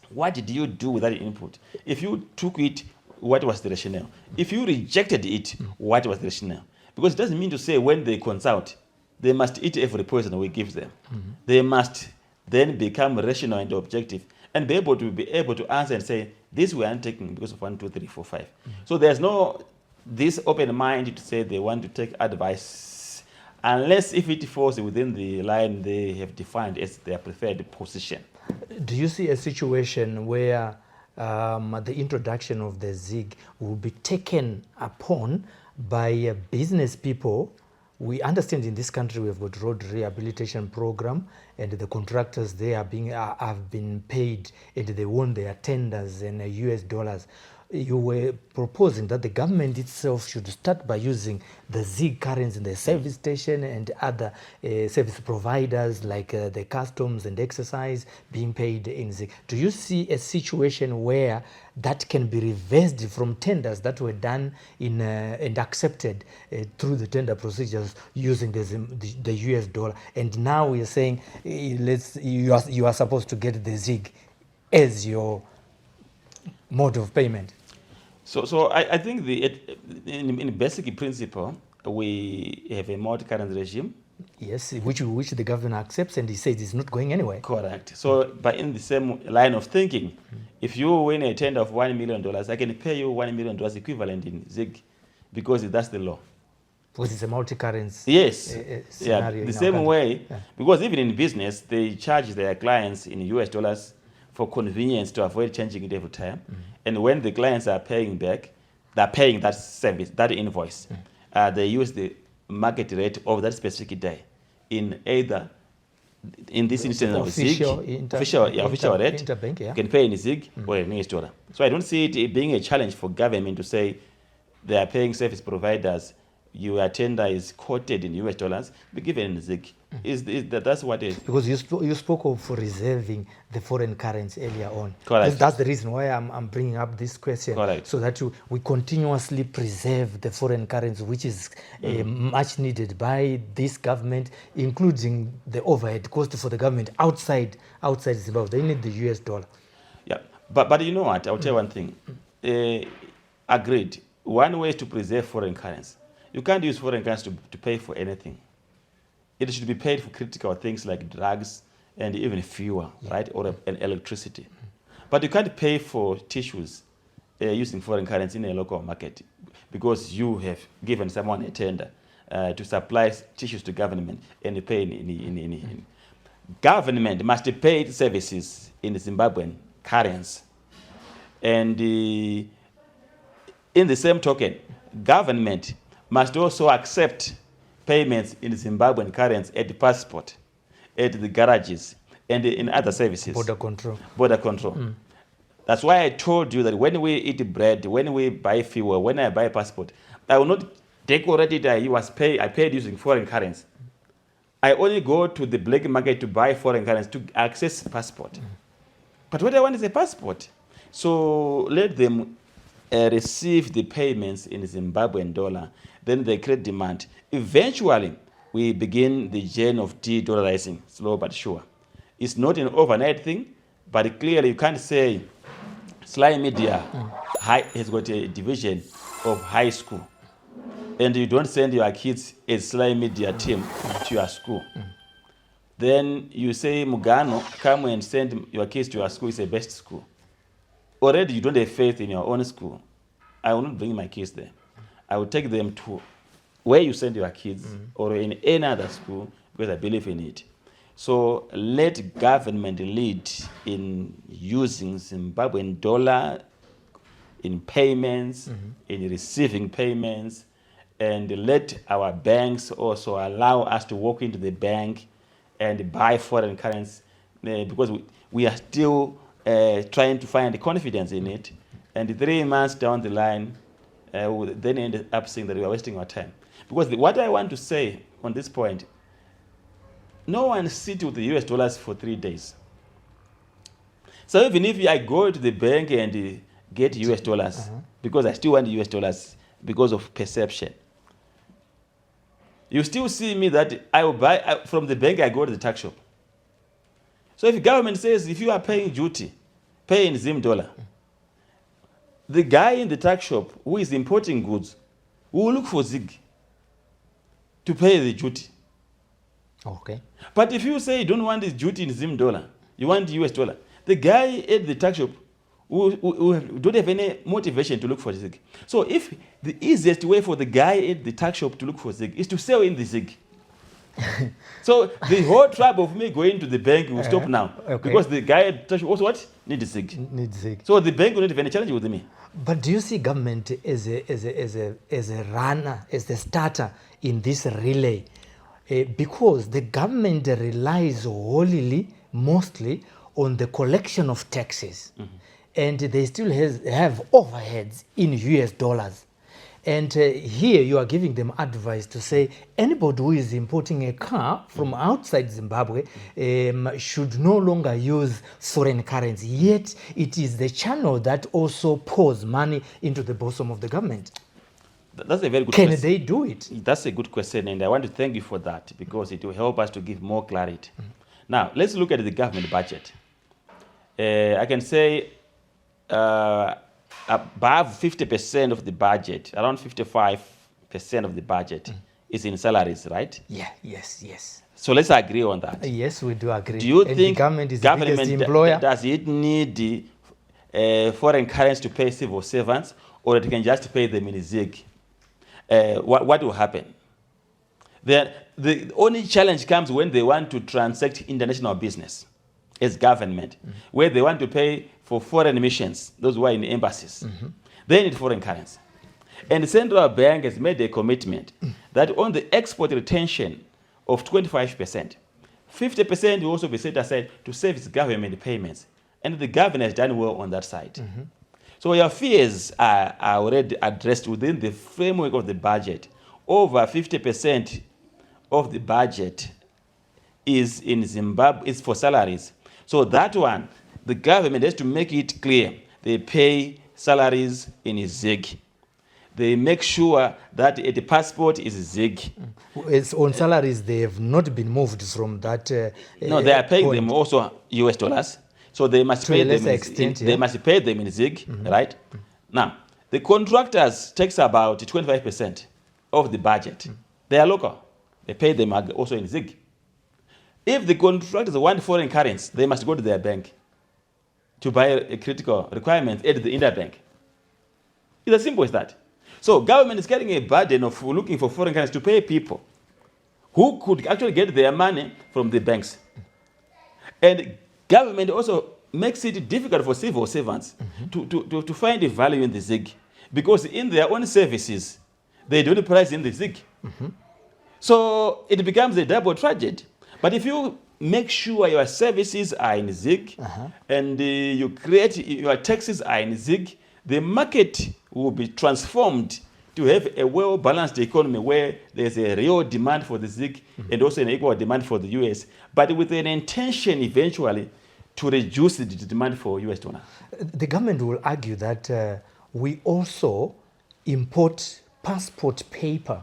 S2: What did you do with that input? If you took it, what was the rationale? If you rejected it, what was the rationale? Because it doesn't mean to say when they consult, they must eat every poison we give them. They must then become rational and objective and be able to answer and say, this we aren't taking because of 1, 2, 3, 4, 5. So there's no this open mind to say they want to take advice unless if it falls within the line they have defined as their preferred position.
S1: Do you see a situation where the introduction of the ZiG will be taken upon by business people? We understand in this country we have got road rehabilitation program, and the contractors they have been paid and they won their tenders in US dollars. You were proposing that the government itself should start by using the ZiG currency in the service station and other service providers like the customs and exercise being paid in ZiG. Do you see a situation where that can be reversed from tenders that were done in and accepted through the tender procedures using the US dollar, and now we are saying you are supposed to get the ZiG as your mode of payment?
S2: So I think in basic principle, we have a multi-currency regime.
S1: Yes, which the governor accepts, and he says it's not going anywhere.
S2: Correct. So, but in the same line of thinking, if you win a tender of $1 million, I can pay you $1 million equivalent in ZiG, because that's the law.
S1: Because it's a multi-currency.
S2: Yes.
S1: Scenario
S2: The same way, because even in business, they charge their clients in US dollars for convenience to avoid changing it every time. And when the clients are paying back, they're paying that service, that invoice. They use the market rate of that specific day in either, in this instance of ZiG, official rate,
S1: interbank,
S2: you can pay in ZiG or in US dollar. So I don't see it being a challenge for government to say they are paying service providers, your tender is quoted in US dollars, be given in ZiG. That's what it is.
S1: Because you spoke of reserving the foreign currency earlier on.
S2: Correct.
S1: That's the reason why I'm bringing up this question.
S2: Correct.
S1: So that we continuously preserve the foreign currency, which is much needed by this government, including the overhead cost for the government outside Zimbabwe. They need the US dollar.
S2: Yeah, but you know what? I'll tell you one thing. Agreed. One way is to preserve foreign currency. You can't use foreign currency to pay for anything. It should be paid for critical things like drugs and even fuel, right, or electricity. But you can't pay for tissues using foreign currency in a local market because you have given someone a tender to supply tissues to government and you pay in. Government must pay services in the Zimbabwean currency. And in the same token, government must also accept payments in Zimbabwean currency at the passport, at the garages, and in other services.
S1: Border control.
S2: Border control. That's why I told you that when we eat bread, when we buy fuel, when I buy a passport, I will not decorate it. I paid using foreign currency. I only go to the black market to buy foreign currency to access passport. But what I want is a passport. So let them receive the payments in Zimbabwean dollar, then they create demand. Eventually, we begin the journey of de-dollarizing, slow but sure. It's not an overnight thing, but clearly you can't say Sly Media has got a division of high school, and you don't send your kids a Sly Media team to your school. Then you say, Mugano, come and send your kids to your school, it's a best school. Already you don't have faith in your own school. I will not bring my kids there. I will take them to where you send your kids or in any other school because I believe in it. So let government lead in using Zimbabwean dollar in payments, in receiving payments, and let our banks also allow us to walk into the bank and buy foreign currency because we are still trying to find confidence in it. And 3 months down the line, we'll then end up saying that we are wasting our time. Because what I want to say on this point, no one sits with the US dollars for 3 days. So even if I go to the bank and get US dollars, because I still want US dollars because of perception, you still see me that I will buy from the bank, I go to the tax shop. So if the government says if you are paying duty, pay in Zim dollar, the guy in the tax shop who is importing goods will look for ZiG to pay the duty.
S1: Okay.
S2: But if you say you don't want this duty in Zim dollar, you want US dollar, the guy at the tax shop who don't have any motivation to look for ZiG. So if the easiest way for the guy at the tax shop to look for ZiG is to sell in the ZiG. So the whole trouble of me going to the bank will stop now.
S1: Okay.
S2: Because the guy at the tax shop also what? Needs ZiG.
S1: Needs ZiG.
S2: So the bank will not have any challenge with me.
S1: But do you see government as a runner, as the starter in this relay? Because the government relies wholly, mostly, on the collection of taxes. And they still have overheads in US dollars. And here you are giving them advice to say anybody who is importing a car from outside Zimbabwe should no longer use foreign currency. Yet it is the channel that also pours money into the bosom of the government.
S2: That's a very good question.
S1: Can they do it?
S2: That's a good question, and I want to thank you for that because it will help us to give more clarity. Now, let's look at the government budget. I can say above 50% of the budget, around 55% of the budget is in salaries, right?
S1: Yeah, yes.
S2: So let's agree on that.
S1: Yes, we do agree.
S2: Do you
S1: and
S2: think
S1: the government is the biggest employer?
S2: Does it need foreign currency to pay civil servants, or it can just pay them in ZiG? What will happen? The only challenge comes when they want to transact international business as government, where they want to pay for foreign missions, those who are in embassies. They need foreign currency. And the central bank has made a commitment that on the export retention of 25%, 50% will also be set aside to service government payments. And the government has done well on that side. So your fears are already addressed within the framework of the budget. Over 50% of the budget is in Zimbabwe, is for salaries. So that one, the government has to make it clear. They pay salaries in ZiG. They make sure that the passport is ZiG.
S1: It's on salaries, they have not been moved from that.
S2: No, they are paying
S1: point.
S2: them also US dollars. So they must
S1: To
S2: pay
S1: a
S2: them
S1: lesser extent,
S2: they must pay them in ZiG, right? Now, the contractors takes about 25% of the budget. They are local. They pay them also in ZiG. If the contractors want foreign currency, they must go to their bank to buy a critical requirement at the interbank. It's as simple as that. So government is getting a burden of looking for foreign currency to pay people who could actually get their money from the banks. And government also makes it difficult for civil servants to find a value in the ZiG, because in their own services, they don't price in the ZiG. So it becomes a double tragedy. But if you make sure your services are in ZiG and you create your taxes are in ZiG, the market will be transformed to have a well-balanced economy where there's a real demand for the ZiG and also an equal demand for the US, but with an intention eventually to reduce the demand for US dollar.
S1: The government will argue that we also import passport paper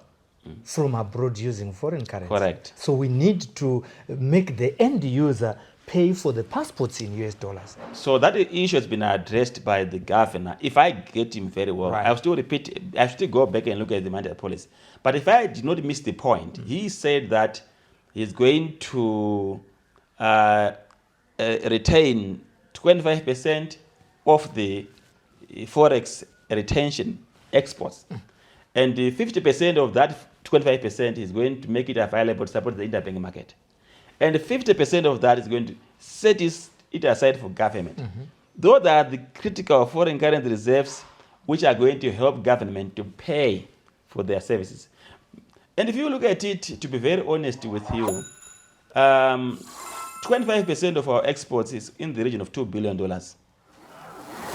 S1: from abroad using foreign currency.
S2: Correct.
S1: So we need to make the end user pay for the passports in US dollars.
S2: So that issue has been addressed by the governor. If I get him very well,
S1: Right.
S2: I'll still repeat, I still go back and look at the monetary policy. But if I did not miss the point, he said that he's going to retain 25% of the forex retention exports. And 50% of that 25% is going to make it available to support the interbank market. And 50% of that is going to set it aside for government. Those are the critical foreign currency reserves which are going to help government to pay for their services. And if you look at it, to be very honest with you, 25% of our exports is in the region of $2 billion.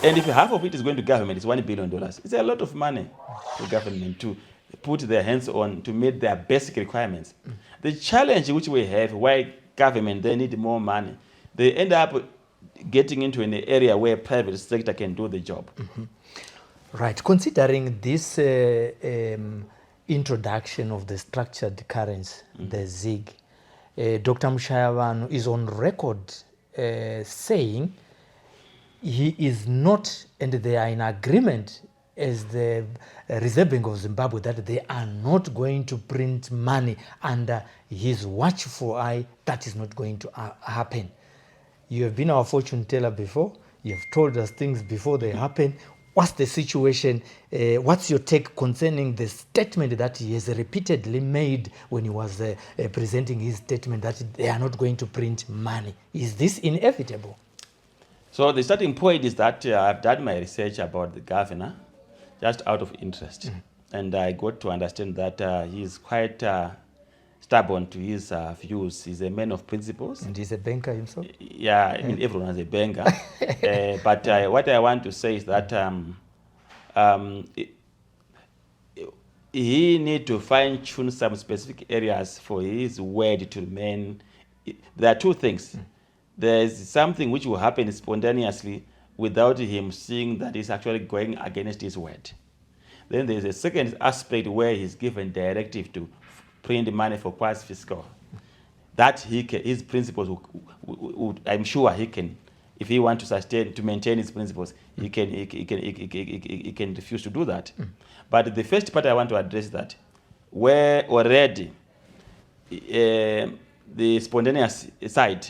S2: And if half of it is going to government, it's $1 billion. It's a lot of money for government to put their hands on to meet their basic requirements. The challenge which we have, why government, they need more money, they end up getting into an area where private sector can do the job.
S1: Right. Considering this introduction of the structured currency, the ZiG, Dr. Mushayavanu is on record saying he is not, and they are in agreement as the Reserve Bank of Zimbabwe, that they are not going to print money under his watchful eye. That is not going to happen. You have been our fortune teller before. You have told us things before they happen. What's the situation? What's your take concerning the statement that he has repeatedly made when he was presenting his statement that they are not going to print money? Is this inevitable?
S2: So the starting point is that I've done my research about the governor just out of interest. And I got to understand that he is quite stubborn to his views. He's a man of principles.
S1: And he's a banker himself?
S2: Yeah, I mean, everyone is a banker. But what I want to say is that he need to fine-tune some specific areas for his word to remain. There are two things. There's something which will happen spontaneously without him seeing that he's actually going against his word. Then there's a second aspect where he's given directive to print money for quasi-fiscal. That his principles, I'm sure he can, if he wants to maintain his principles, he can refuse to do that. But the first part I want to address that, where already the spontaneous side,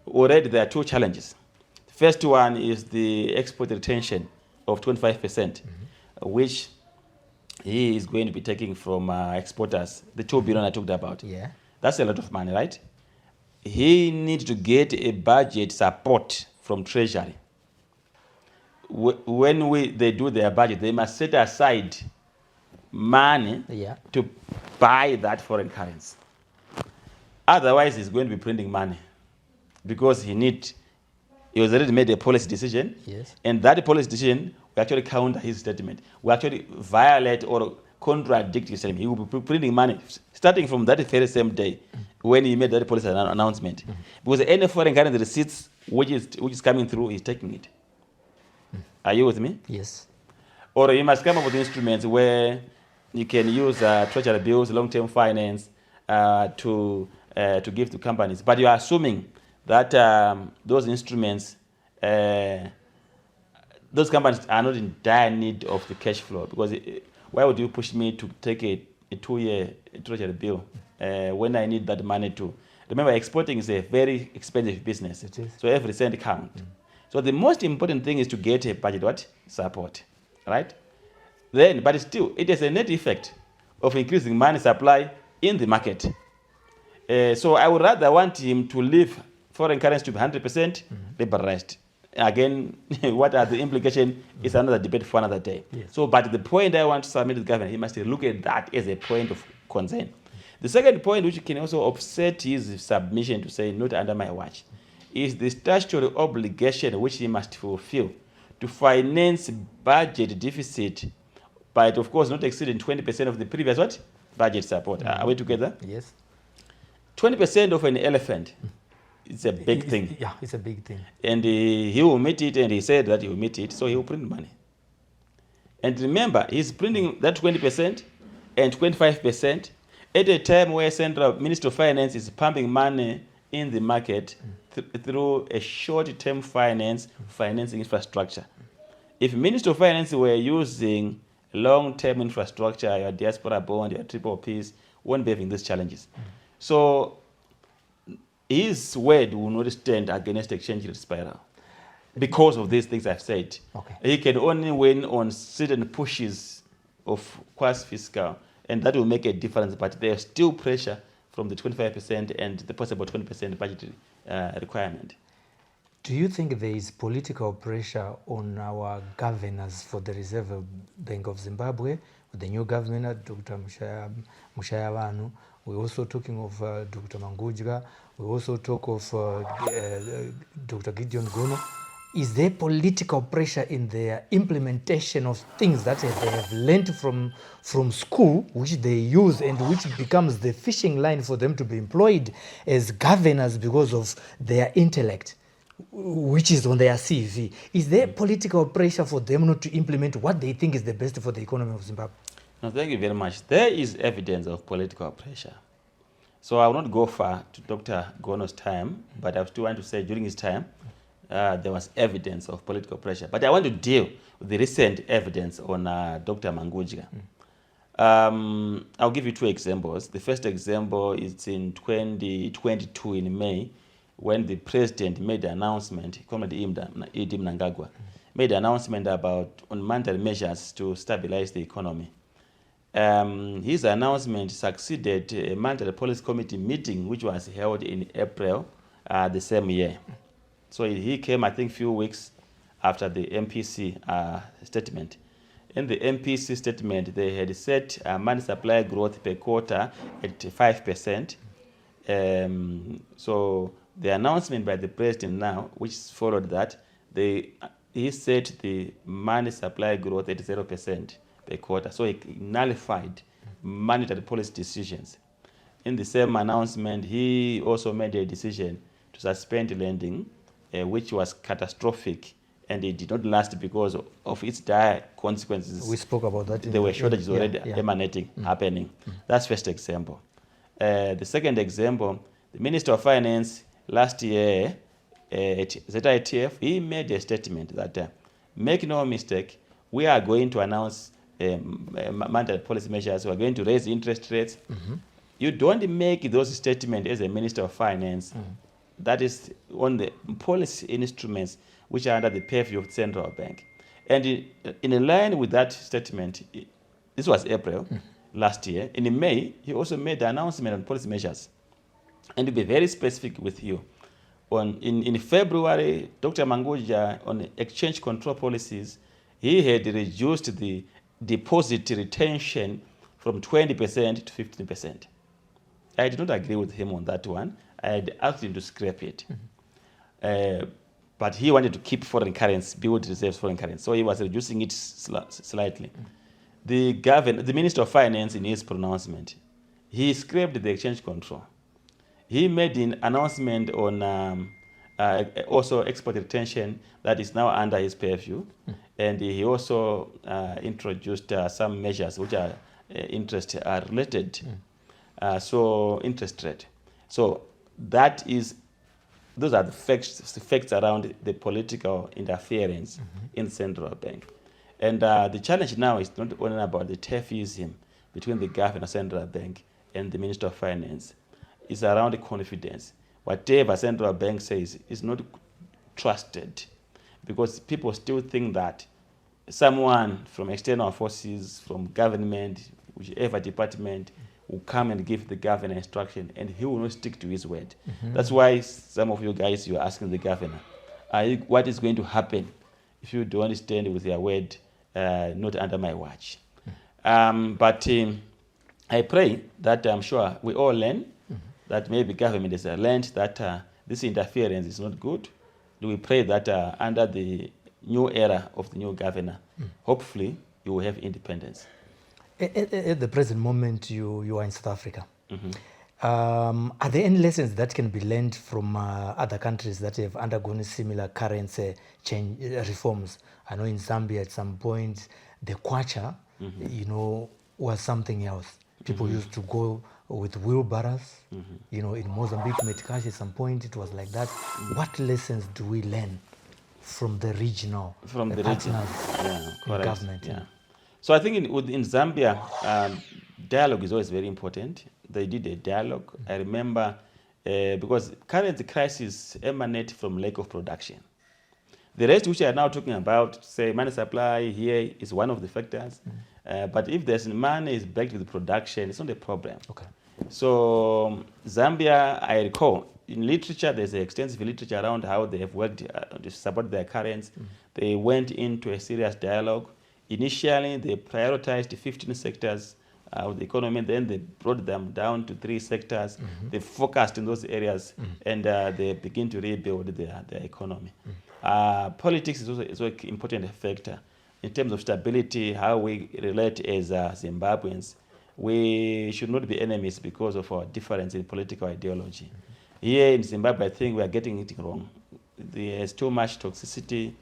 S2: already there are two challenges. First one is the export retention of 25%, which he is going to be taking from exporters, the 2 billion I talked about.
S1: Yeah.
S2: That's a lot of money, right? He needs to get a budget support from Treasury. When they do their budget, they must set aside money to buy that foreign currency. Otherwise, he's going to be printing money because he has already made a policy decision.
S1: Yes. And
S2: that policy decision will actually counter his statement. Will actually violate or contradict his statement. He will be printing money starting from that very same day when he made that policy announcement. Because any foreign currency receipts which is coming through, he's taking it. Are you with me?
S1: Yes.
S2: Or you must come up with instruments where you can use treasury bills, long-term finance to give to companies. But you are assuming that those instruments, those companies are not in dire need of the cash flow. Because why would you push me to take a 2-year treasury bill when I need that money to? Remember, exporting is a very expensive business.
S1: It is.
S2: So every cent counts. So the most important thing is to get a budget support, right? Then, but still, it has a net effect of increasing money supply in the market. So I would rather want him to leave foreign currency to be 100% liberalized. Again, what are the implications is another debate for another day.
S1: Yes.
S2: So, but the point I want to submit to the government, he must look at that as a point of concern. The second point, which can also offset his submission to say, not under my watch, is the statutory obligation which he must fulfill to finance budget deficit, but of course not exceeding 20% of the previous budget support. Are we together?
S1: Yes.
S2: 20% of an elephant, it's a big thing.
S1: Yeah, it's a big thing.
S2: And he will meet it, and he said that he will meet it, so he will print money. And remember, he's printing that 20% and 25% at a time where Central Minister of Finance is pumping money in the market through a short-term financing infrastructure. If Minister of Finance were using long-term infrastructure, your diaspora bond, your triple Ps, won't be having these challenges. So his word will not stand against exchange rate spiral because of these things I've said.
S1: Okay.
S2: He can only win on certain pushes of quasi-fiscal, and that will make a difference, but there's still pressure from the 25% and the possible 20% budget requirement.
S1: Do you think there is political pressure on our governors for the Reserve Bank of Zimbabwe, with the new governor, Dr. Mushayavanu? We're also talking of Dr. Mangudya. We also talk of Dr. Gideon Gono. Is there political pressure in their implementation of things that they have learned from school, which they use and which becomes the fishing line for them to be employed as governors because of their intellect, which is on their CV? Is there political pressure for them not to implement what they think is the best for the economy of Zimbabwe?
S2: No, thank you very much. There is evidence of political pressure. So I will not go far to Dr. Gono's time, but I still want to say during his time, there was evidence of political pressure. But I want to deal with the recent evidence on Dr. Mangudya. I'll give you two examples. The first example is in 2022 in May, when the president made the announcement, Comrade Idi Mnangagwa, made an announcement about on monetary measures to stabilize the economy. His announcement succeeded a monetary policy committee meeting, which was held in April the same year. So he came, I think, few weeks after the MPC statement. In the MPC statement, they had set money supply growth per quarter at 5%. So the announcement by the president now, which followed that, he set the money supply growth at 0% per quarter. So he nullified monetary policy decisions. In the same announcement, he also made a decision to suspend lending, which was catastrophic, and it did not last because of its dire consequences.
S1: We spoke about that.
S2: There were shortages already emanating, happening. That's first example. The second example, the Minister of Finance last year at ZITF, he made a statement that, make no mistake, we are going to announce monetary policy measures. We are going to raise interest rates. You don't make those statements as a Minister of Finance. That is on the policy instruments which are under the purview of the central bank. And in line with that statement, this was April last year. In May, he also made the announcement on policy measures. And to be very specific with you, in February, Dr. Mangudya, on exchange control policies, he had reduced the deposit retention from 20% to 15%. I did not agree with him on that one. I had asked him to scrap it. But he wanted to keep foreign currency, build reserves foreign currency. So he was reducing it slightly. The Minister of Finance, in his pronouncement, he scrapped the exchange control. He made an announcement on also export retention that is now under his purview. And he also introduced some measures which are interest related. So interest rate. So those are the facts around the political interference in the central bank. And the challenge now is not only about the TEFism between the governor, central bank, and the Minister of Finance. It's around confidence. Whatever central bank says is not trusted, because people still think that someone from external forces, from government, whichever department, will come and give the governor instruction, and he will not stick to his word. That's why some of you guys, you're asking the governor, what is going to happen if you don't stand with your word, not under my watch? But I pray that I'm sure we all learn that maybe government has learned that this interference is not good. We pray that under the new era of the new governor, hopefully you will have independence.
S1: At the present moment, you are in South Africa. Are there any lessons that can be learned from other countries that have undergone similar currency change reforms? I know in Zambia at some point, the kwacha, was something else. People used to go with wheelbarrows. In Mozambique, Metcash, at some point, it was like that. What lessons do we learn from the regional partners in government?
S2: So I think in Zambia, dialogue is always very important. They did a dialogue. I remember because current crisis emanate from lack of production. The rest which I are now talking about, say money supply here is one of the factors. But if there's money is backed with production, it's not a problem.
S1: Okay.
S2: So Zambia, I recall, in literature, there's extensive literature around how they have worked to support their currents. They went into a serious dialogue. Initially, they prioritized 15 sectors of the economy, then they brought them down to 3 sectors. They focused in those areas, and they begin to rebuild their economy. Politics is also an important factor in terms of stability, how we relate as Zimbabweans. We should not be enemies because of our difference in political ideology. Here in Zimbabwe, I think we are getting it wrong. There's too much toxicity.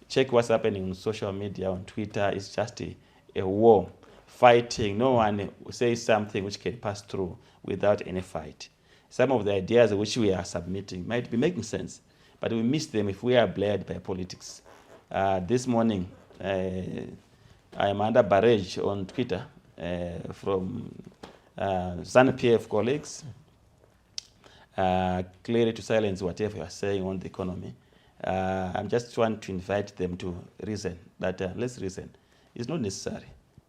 S2: Check what's happening on social media, on Twitter. It's just a war, fighting. No one says something which can pass through without any fight. Some of the ideas which we are submitting might be making sense, but we miss them if we are bled by politics. This morning, I am under barrage on Twitter from ZANU-PF colleagues, clearly to silence whatever you are saying on the economy. I'm just trying to invite them to reason, that let's reason. It's not necessary.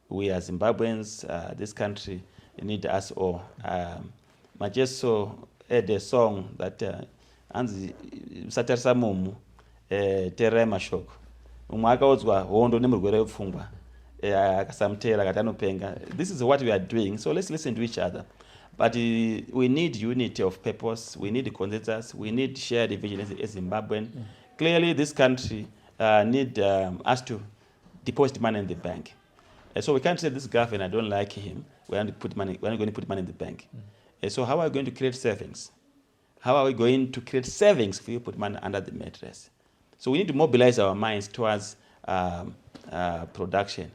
S2: We are Zimbabweans, this country need us all. Majeso had a song that Anzi Satersa Mumu Terema Shoko. Umwakaodzwa hondo nemurwere wepfungwa akasamutera katanopenga. This is what we are doing, so let's listen to each other. But we need unity of purpose, we need consensus, we need shared vision as Zimbabwean. Clearly this country need us to deposit money in the bank. So we can't say this government, I don't like him, we're not going to put money in the bank. So how are we going to create savings? How are we going to create savings if you put money under the mattress? So we need to mobilize our minds towards production.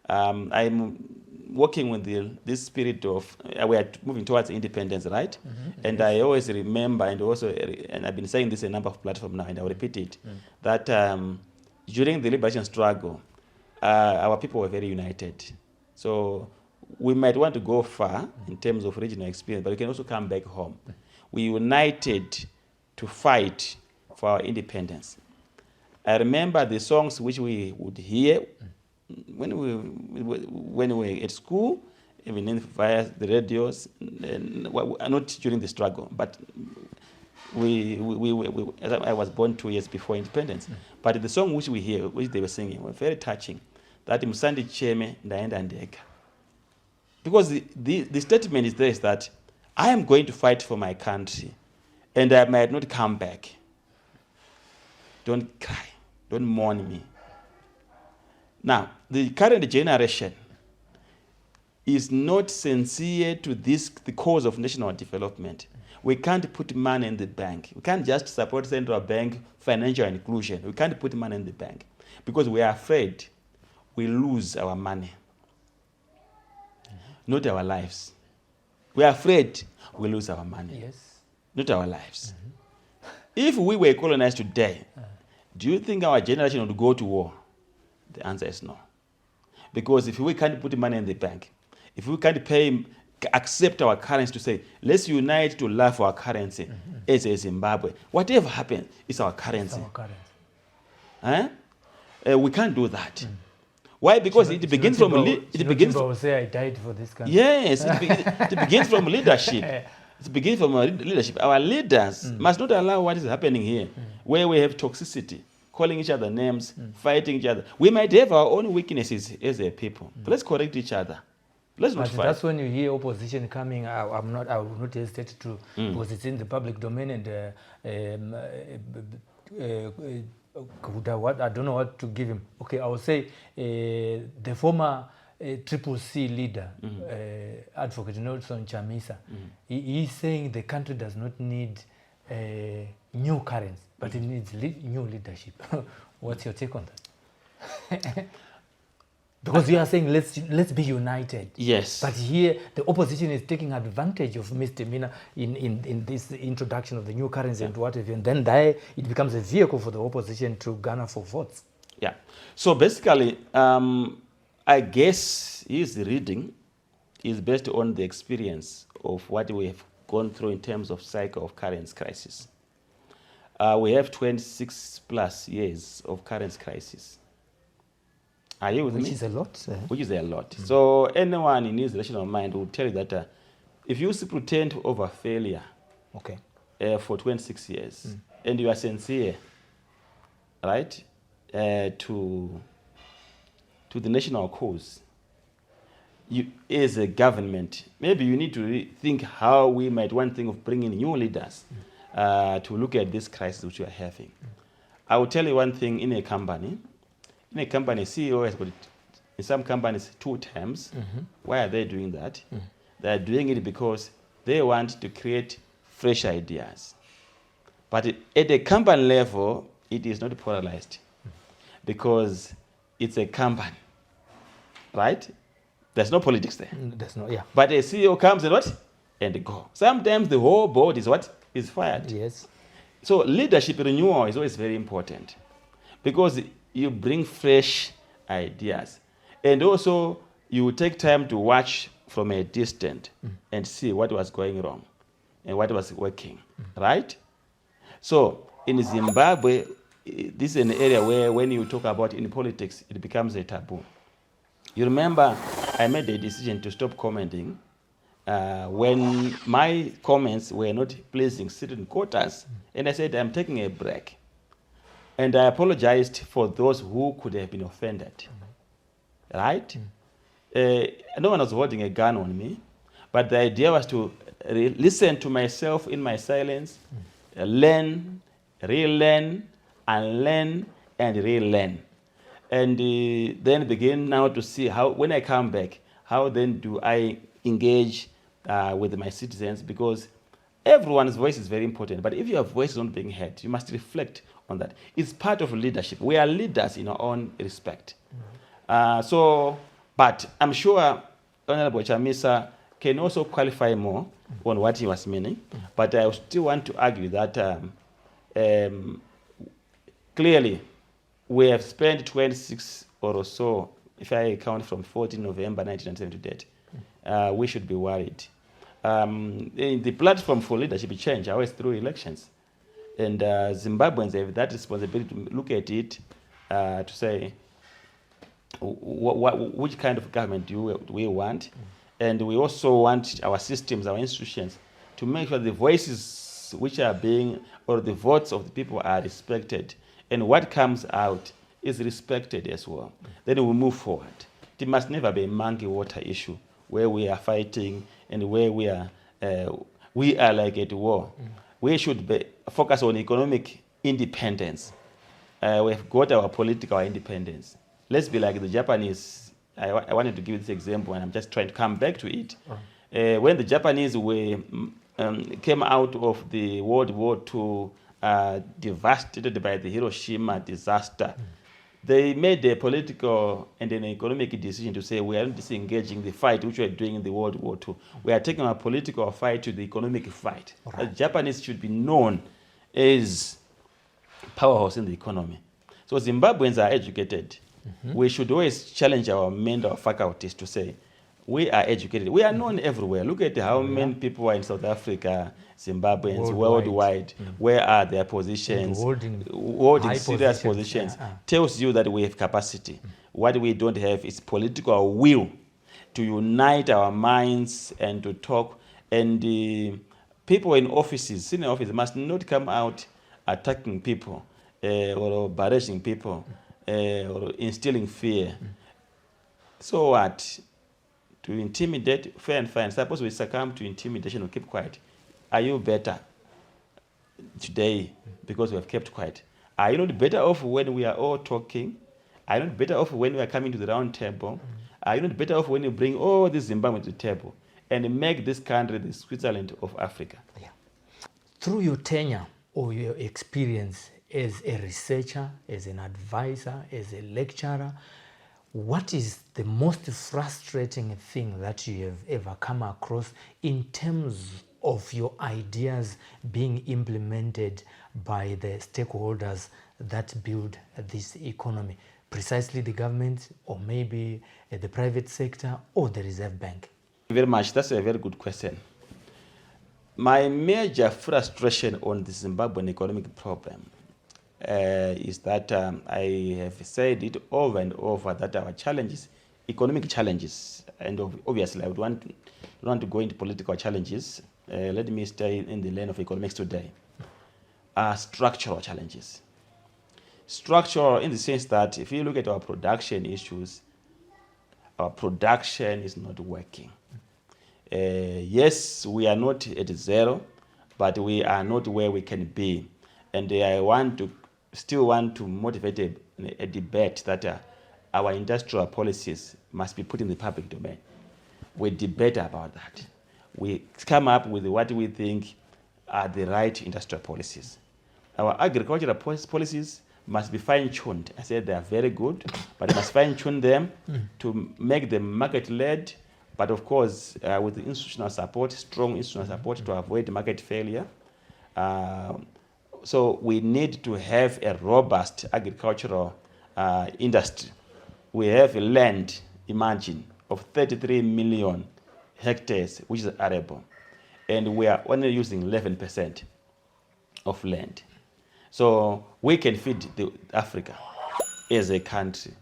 S2: I'm working with this spirit of, we are moving towards independence, right? And I always remember, and I've been saying this in a number of platforms now, and I'll repeat it, that during the liberation struggle, our people were very united. So we might want to go far in terms of regional experience, but we can also come back home. We united to fight for our independence. I remember the songs which we would hear when we were at school, even via the radios, and not during the struggle, but I was born 2 years before independence. But the song which we hear, which they were singing, were very touching. That Msandi Cheme Ndaenda Ndeka. Because the statement is there is that I am going to fight for my country, and I might not come back. Don't cry. Don't mourn me. Now, the current generation is not sincere to the cause of national development. We can't put money in the bank. We can't just support central bank financial inclusion. We can't put money in the bank because we are afraid we lose our money, not our lives. We are afraid we lose our money, not our lives. If we were colonized today, do you think our generation would go to war? The answer is no. Because if we can't put money in the bank, if we can't accept our currency to say, let's unite to love our currency as a Zimbabwe, whatever happens, it's our currency. It's our currency. We can't do that. Why? Because it begins from
S1: say I died for this country.
S2: Yes, it begins from leadership. It begins from our leadership. Our leaders must not allow what is happening here, where we have toxicity, calling each other names, fighting each other. We might have our own weaknesses as a people. But let's correct each other. Let's not fight. That's
S1: when you hear opposition coming. I will not hesitate to, because it's in the public domain, and I don't know what to give him. Okay, I will say the former Triple C leader, Advocate Nelson Chamisa, he's saying the country does not need new currency, but it needs new leadership. What's your take on that? Because you are saying let's be united.
S2: Yes.
S1: But here the opposition is taking advantage of misdemeanor in this introduction of the new currency and whatever, and then it becomes a vehicle for the opposition to garner for votes.
S2: Yeah. So basically, I guess his reading is based on the experience of what we have gone through in terms of cycle of currency crisis. We have 26 plus years of currency crisis. Are you with me?
S1: Which is a lot.
S2: Which is a lot. So anyone in his rational mind will tell you that if you pretend over failure,
S1: Okay.
S2: For 26 years, and you are sincere, right, to the national cause, you, as a government, maybe you need to think how we might want to think of bringing new leaders to look at this crisis which we are having. I will tell you one thing: in a company, CEO has got, in some companies, 2 terms. Why are they doing that? They are doing it because they want to create fresh ideas. But at the company level, it is not polarized because it's a company, right? There's no politics there.
S1: There's no, yeah.
S2: But a CEO comes and what? And go. Sometimes the whole board is what? Is fired.
S1: Yes.
S2: So leadership renewal is always very important because you bring fresh ideas. And also you take time to watch from a distance and see what was going wrong and what was working, right? So in Zimbabwe, this is an area where when you talk about in politics, it becomes a taboo. You remember I made a decision to stop commenting when my comments were not pleasing certain quarters. And I said, I'm taking a break. And I apologized for those who could have been offended. Right? No one was holding a gun on me. But the idea was to listen to myself in my silence, learn, relearn, unlearn, and relearn. And then begin now to see how, when I come back, how then do I engage with my citizens, because everyone's voice is very important. But if your voice is not being heard, you must reflect on that. It's part of leadership. We are leaders in our own respect. But I'm sure Honorable Chamisa can also qualify more on what he was meaning. But I still want to argue that clearly we have spent 26 or so, if I count from 14 November 1997 to date, we should be worried. The platform for leadership change always through elections. And Zimbabweans have that responsibility to look at it to say, which kind of government do we want? And we also want our systems, our institutions, to make sure the voices which are being, or the votes of the people are respected. And what comes out is respected as well. Then we move forward. It must never be a monkey water issue where we are fighting and where we are like at war. We should be focus on economic independence. We've got our political independence. Let's be like the Japanese. I wanted to give this example, and I'm just trying to come back to it. When the Japanese came out of the World War II, devastated by the Hiroshima disaster, they made a political and an economic decision to say we are not disengaging the fight which we are doing in the World War II. We are taking our political fight to the economic fight. The Japanese should be known as powerhouse in the economy. So Zimbabweans are educated. We should always challenge our mental faculties to say, we are educated. We are known everywhere. Look at how many people are in South Africa, Zimbabweans, worldwide. Where are their positions? Holding serious positions. Tells you that we have capacity. What we don't have is political will to unite our minds and to talk. And people in offices, senior offices, must not come out attacking people or barraging people or instilling fear. So what? To intimidate, fair and fine. Suppose we succumb to intimidation or keep quiet. Are you better today because we have kept quiet? Are you not better off when we are all talking? Are you not better off when we are coming to the round table? Are you not better off when you bring all these Zimbabweans to the table and make this country the Switzerland of Africa?
S1: Yeah. Through your tenure or your experience as a researcher, as an advisor, as a lecturer, what is the most frustrating thing that you have ever come across in terms of your ideas being implemented by the stakeholders that build this economy? Precisely the government, or maybe the private sector, or the Reserve Bank?
S2: Thank you very much. That's a very good question. My major frustration on the Zimbabwean economic problem is that I have said it over and over that our challenges, economic challenges, and obviously I would want to go into political challenges, let me stay in the lane of economics today, are structural challenges. Structural in the sense that if you look at our production issues, our production is not working. Yes, we are not at zero, but we are not where we can be. And I still want to motivate a debate that our industrial policies must be put in the public domain. We debate about that. We come up with what we think are the right industrial policies. Our agricultural policies must be fine-tuned. I said they are very good, but I must fine-tune them to make them market-led, but of course with the institutional support, strong institutional support to avoid market failure. So we need to have a robust agricultural industry. We have land, imagine, of 33 million hectares, which is arable, and we are only using 11% of land. So we can feed Africa as a country.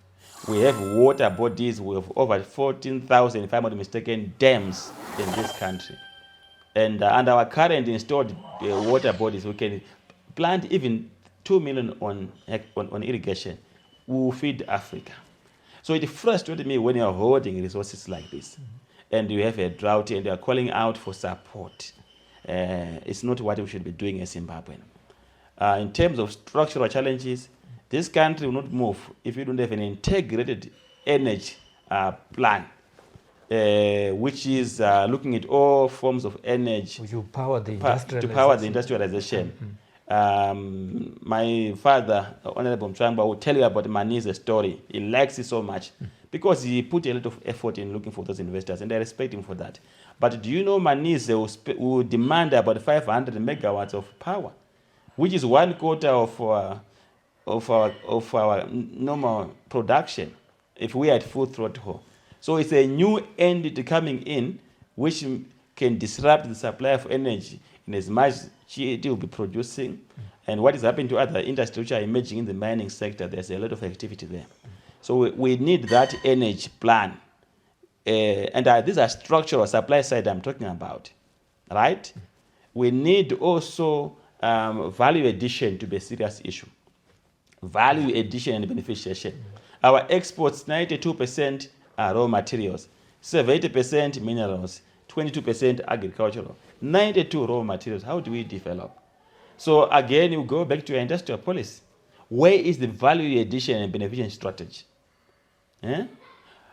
S2: We have water bodies. We have over 14,000, if I'm not mistaken, dams in this country. And under our current installed water bodies, we can plant even 2 million on irrigation. We will feed Africa. So it frustrated me when you're holding resources like this, and you have a drought and you're calling out for support. It's not what we should be doing as Zimbabwean. In terms of structural challenges, this country will not move if you don't have an integrated energy plan, which is looking at all forms of energy
S1: to power the
S2: industrialization. My father, Honorable Mchangwa, will tell you about Mani's story. He likes it so much because he put a lot of effort in looking for those investors, and I respect him for that. But do you know Mani's will demand about 500 megawatts of power, which is 1/4 of our normal production if we are at full throttle. So it's a new entity coming in which can disrupt the supply of energy in as much it will be producing. And what is happening to other industries which are emerging in the mining sector, there's a lot of activity there. So we need that energy plan. And these are structural supply side I'm talking about, right? We need also value addition to be a serious issue. Value addition and beneficiation. Our exports, 92% are raw materials, 70% minerals, 22% agricultural, 92 raw materials. How do we develop? So again, you go back to your industrial policy. Where is the value addition and beneficiation strategy?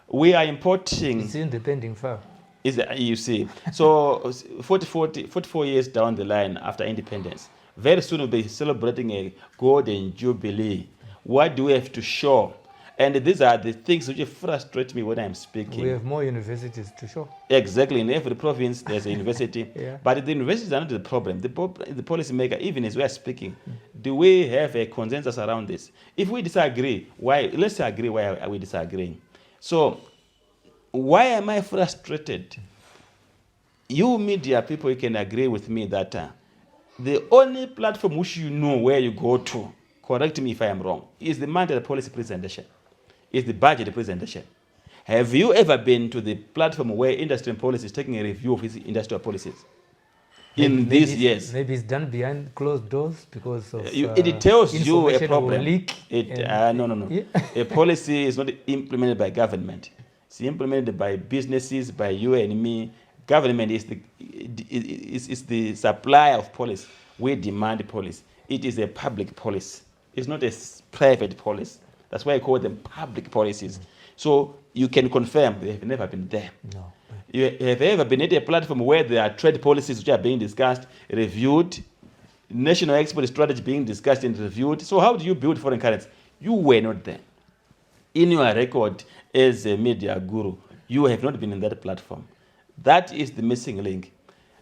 S2: We are importing.
S1: It's in the pending file.
S2: You see, so 44 years down the line after independence, very soon we'll be celebrating a golden jubilee. What do we have to show? And these are the things which frustrate me when I'm speaking.
S1: We have more universities to show.
S2: Exactly. In every province, there's a university.
S1: Yeah. But
S2: the universities are not the problem. The policy maker, even as we are speaking, do we have a consensus around this? If we disagree, why? Let's agree why are we disagreeing. So, why am I frustrated? You media people, you can agree with me that the only platform which you know where you go to, correct me if I am wrong, is the mandate policy presentation, is the budget presentation. Have you ever been to the platform where industry and policy is taking a review of its industrial policies in these years?
S1: Maybe it's done behind closed doors because of
S2: it tells you a problem.
S1: Leak
S2: No. Yeah. A policy is not implemented by government. It's implemented by businesses, by you and me. Government is the supplier of policy. We demand policy. It is a public policy. It's not a private policy. That's why I call them public policies. So you can confirm they have never been there.
S1: No.
S2: You have ever been at a platform where there are trade policies which are being discussed, reviewed, national export strategy being discussed and reviewed. So how do you build foreign currency? You were not there. In your record as a media guru, you have not been in that platform. That is the missing link.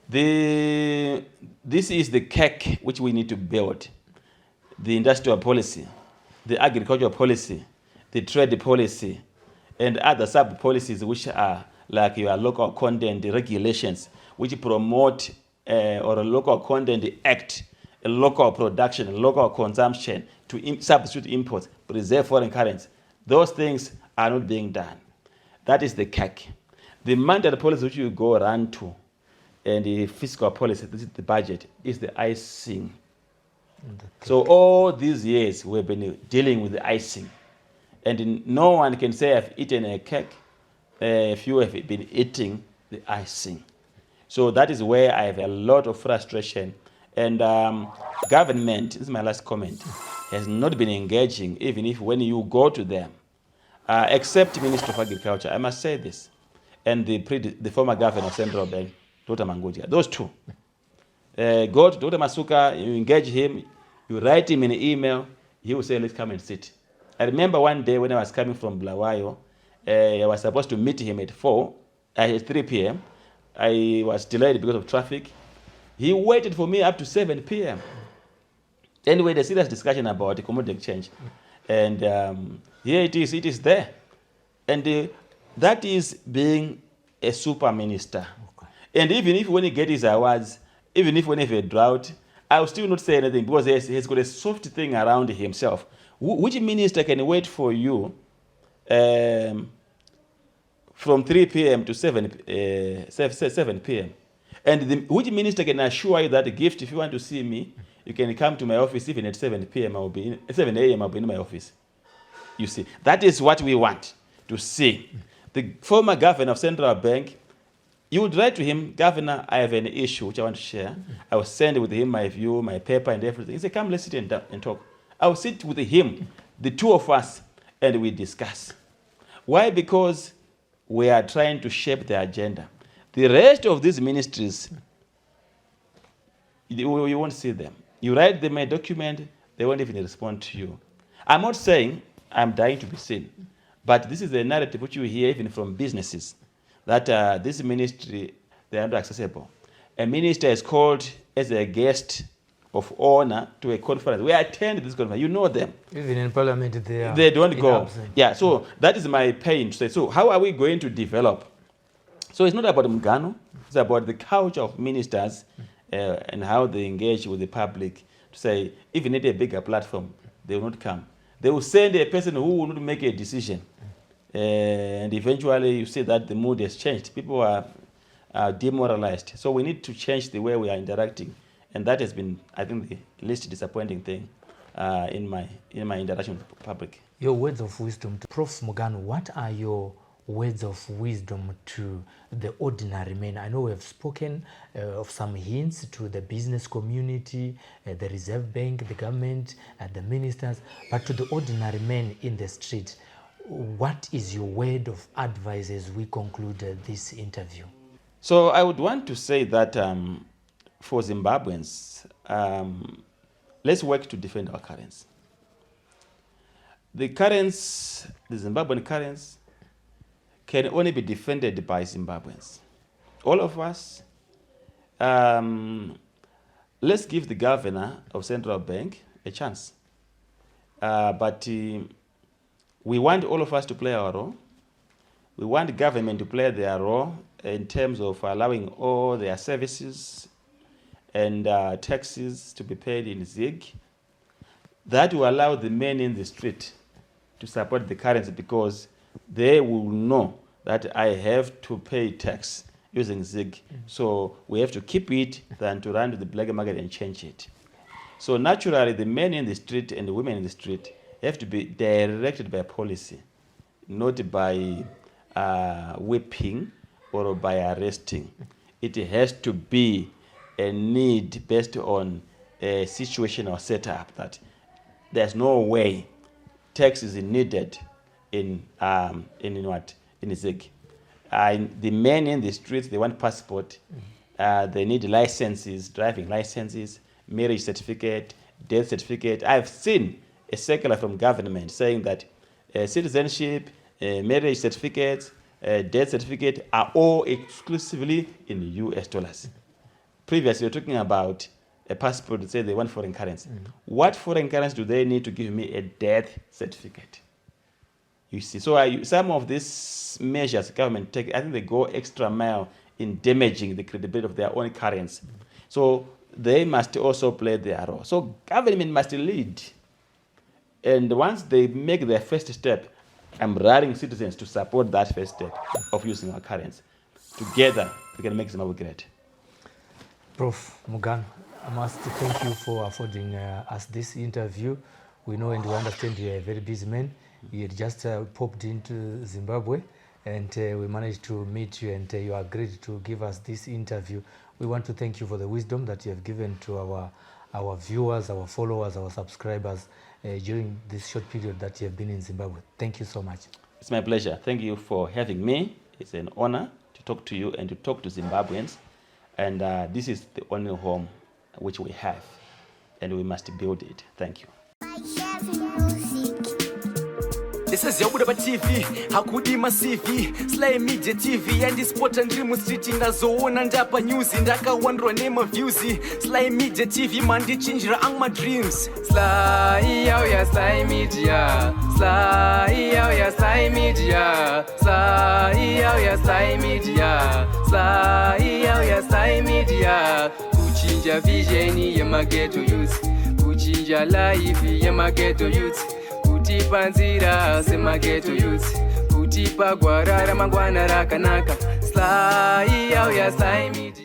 S2: This is the cake which we need to build. The industrial policy, the agricultural policy, the trade policy, and other sub-policies which are like your local content regulations, which promote or a local content act, a local production, a local consumption to substitute imports, preserve foreign currency. Those things are not being done. That is the cake. The mandate policy which you go run to and the fiscal policy, this is the budget, is the icing. So all these years we've been dealing with the icing. And no one can say I've eaten a cake if you have been eating the icing. So that is where I have a lot of frustration. And government, this is my last comment, has not been engaging, even if when you go to them, except Minister of Agriculture, I must say this, and the former governor of Central Bank, Dr. Mangodia, those two. Go to Dr. Masuka, you engage him, you write him an email, he will say, let's come and sit. I remember one day when I was coming from Bulawayo, I was supposed to meet him at 3 p.m. I was delayed because of traffic. He waited for me up to 7 p.m. Anyway, the serious discussion about the commodity exchange. And here it is there. And that is being a super minister. Okay. And even if when he gets his awards, even if when he has a drought, I will still not say anything because he's got a soft thing around himself. Which minister can wait for you from 3 p.m. to 7 p.m.? And which minister can assure you that gift, if you want to see me, you can come to my office even at 7 p.m. 7 a.m. I'll be in my office. You see, that is what we want to see. The former governor of Central Bank, you would write to him, Governor, I have an issue which I want to share. I will send with him my view, my paper and everything. He said, come, let's sit and talk. I will sit with him, the two of us, and we discuss. Why? Because we are trying to shape the agenda. The rest of these ministries, you won't see them. You write them a document, they won't even respond to you. I'm not saying I'm dying to be seen, but this is a narrative which you hear even from businesses, that this ministry, they are not accessible. A minister is called as a guest of honor to a conference. We attend this conference. You know them. Even in parliament, they don't go. Absent. Yeah, so that is my pain to say. So how are we going to develop? So it's not about Mugano. It's about the culture of ministers and how they engage with the public to say, even at a bigger platform, they will not come. They will send a person who will not make a decision. And eventually you see that the mood has changed. People are demoralized. So we need to change the way we are interacting. And that has been, I think, the least disappointing thing in my interaction with the public. Your words of wisdom to Prof. Mugano, what are your words of wisdom to the ordinary men? I know we have spoken of some hints to the business community, the Reserve Bank, the government, the ministers, but to the ordinary men in the street, what is your word of advice as we conclude this interview? So I would want to say that for Zimbabweans, let's work to defend our currency. The currency, the Zimbabwean currency, can only be defended by Zimbabweans. All of us, let's give the governor of Central Bank a chance. But we want all of us to play our role. We want the government to play their role in terms of allowing all their services and taxes to be paid in ZiG. That will allow the men in the street to support the currency because they will know that I have to pay tax using ZiG. So we have to keep it than to run to the black market and change it. So naturally, the men in the street and the women in the street have to be directed by policy, not by whipping or by arresting. It has to be a need based on a situational setup that there's no way tax is needed in ZiG. The men in the streets, they want passport. They need licenses, driving licenses, marriage certificate, death certificate. I've seen a circular from government saying that citizenship, marriage certificates, death certificate are all exclusively in US dollars. Previously, we were talking about a passport to say they want foreign currency. What foreign currency do they need to give me a death certificate? You see, so some of these measures government take, I think they go extra mile in damaging the credibility of their own currency. So they must also play their role. So government must lead. And once they make their first step, I'm rallying citizens to support that first step of using our currency. Together, we can make Zimbabwe great.
S1: Prof Mugano, I must thank you for affording us this interview. We know and we understand you're a very busy man. You had just popped into Zimbabwe, and we managed to meet you, and you agreed to give us this interview. We want to thank you for the wisdom that you have given to our viewers, our followers, our subscribers during this short period that you have been in Zimbabwe. Thank you so much. It's
S2: my pleasure. Thank you for having me. It's an honor to talk to you and to talk to Zimbabweans. And this is the only home which we have, and we must build it. Thank you.
S3: This is Geographic TV, hakudima CV, Sly Media TV, and this spot and dream street in zone and up news in Daka one name of views. Sly Media TV, man, they change my dreams. Sly, yeah, Sly Media. Sly, yeah, Sly Media. Sly, yeah, Sly Media. Sly, yeah, Sly Media. Kuchinja vision, yeah, ghetto youth. Kuchinja life, yeah, ghetto youth. Kutipa nzira semageto youth, kutipa gwara ramangwana rakanaka. Sly, yeah, Sly Media.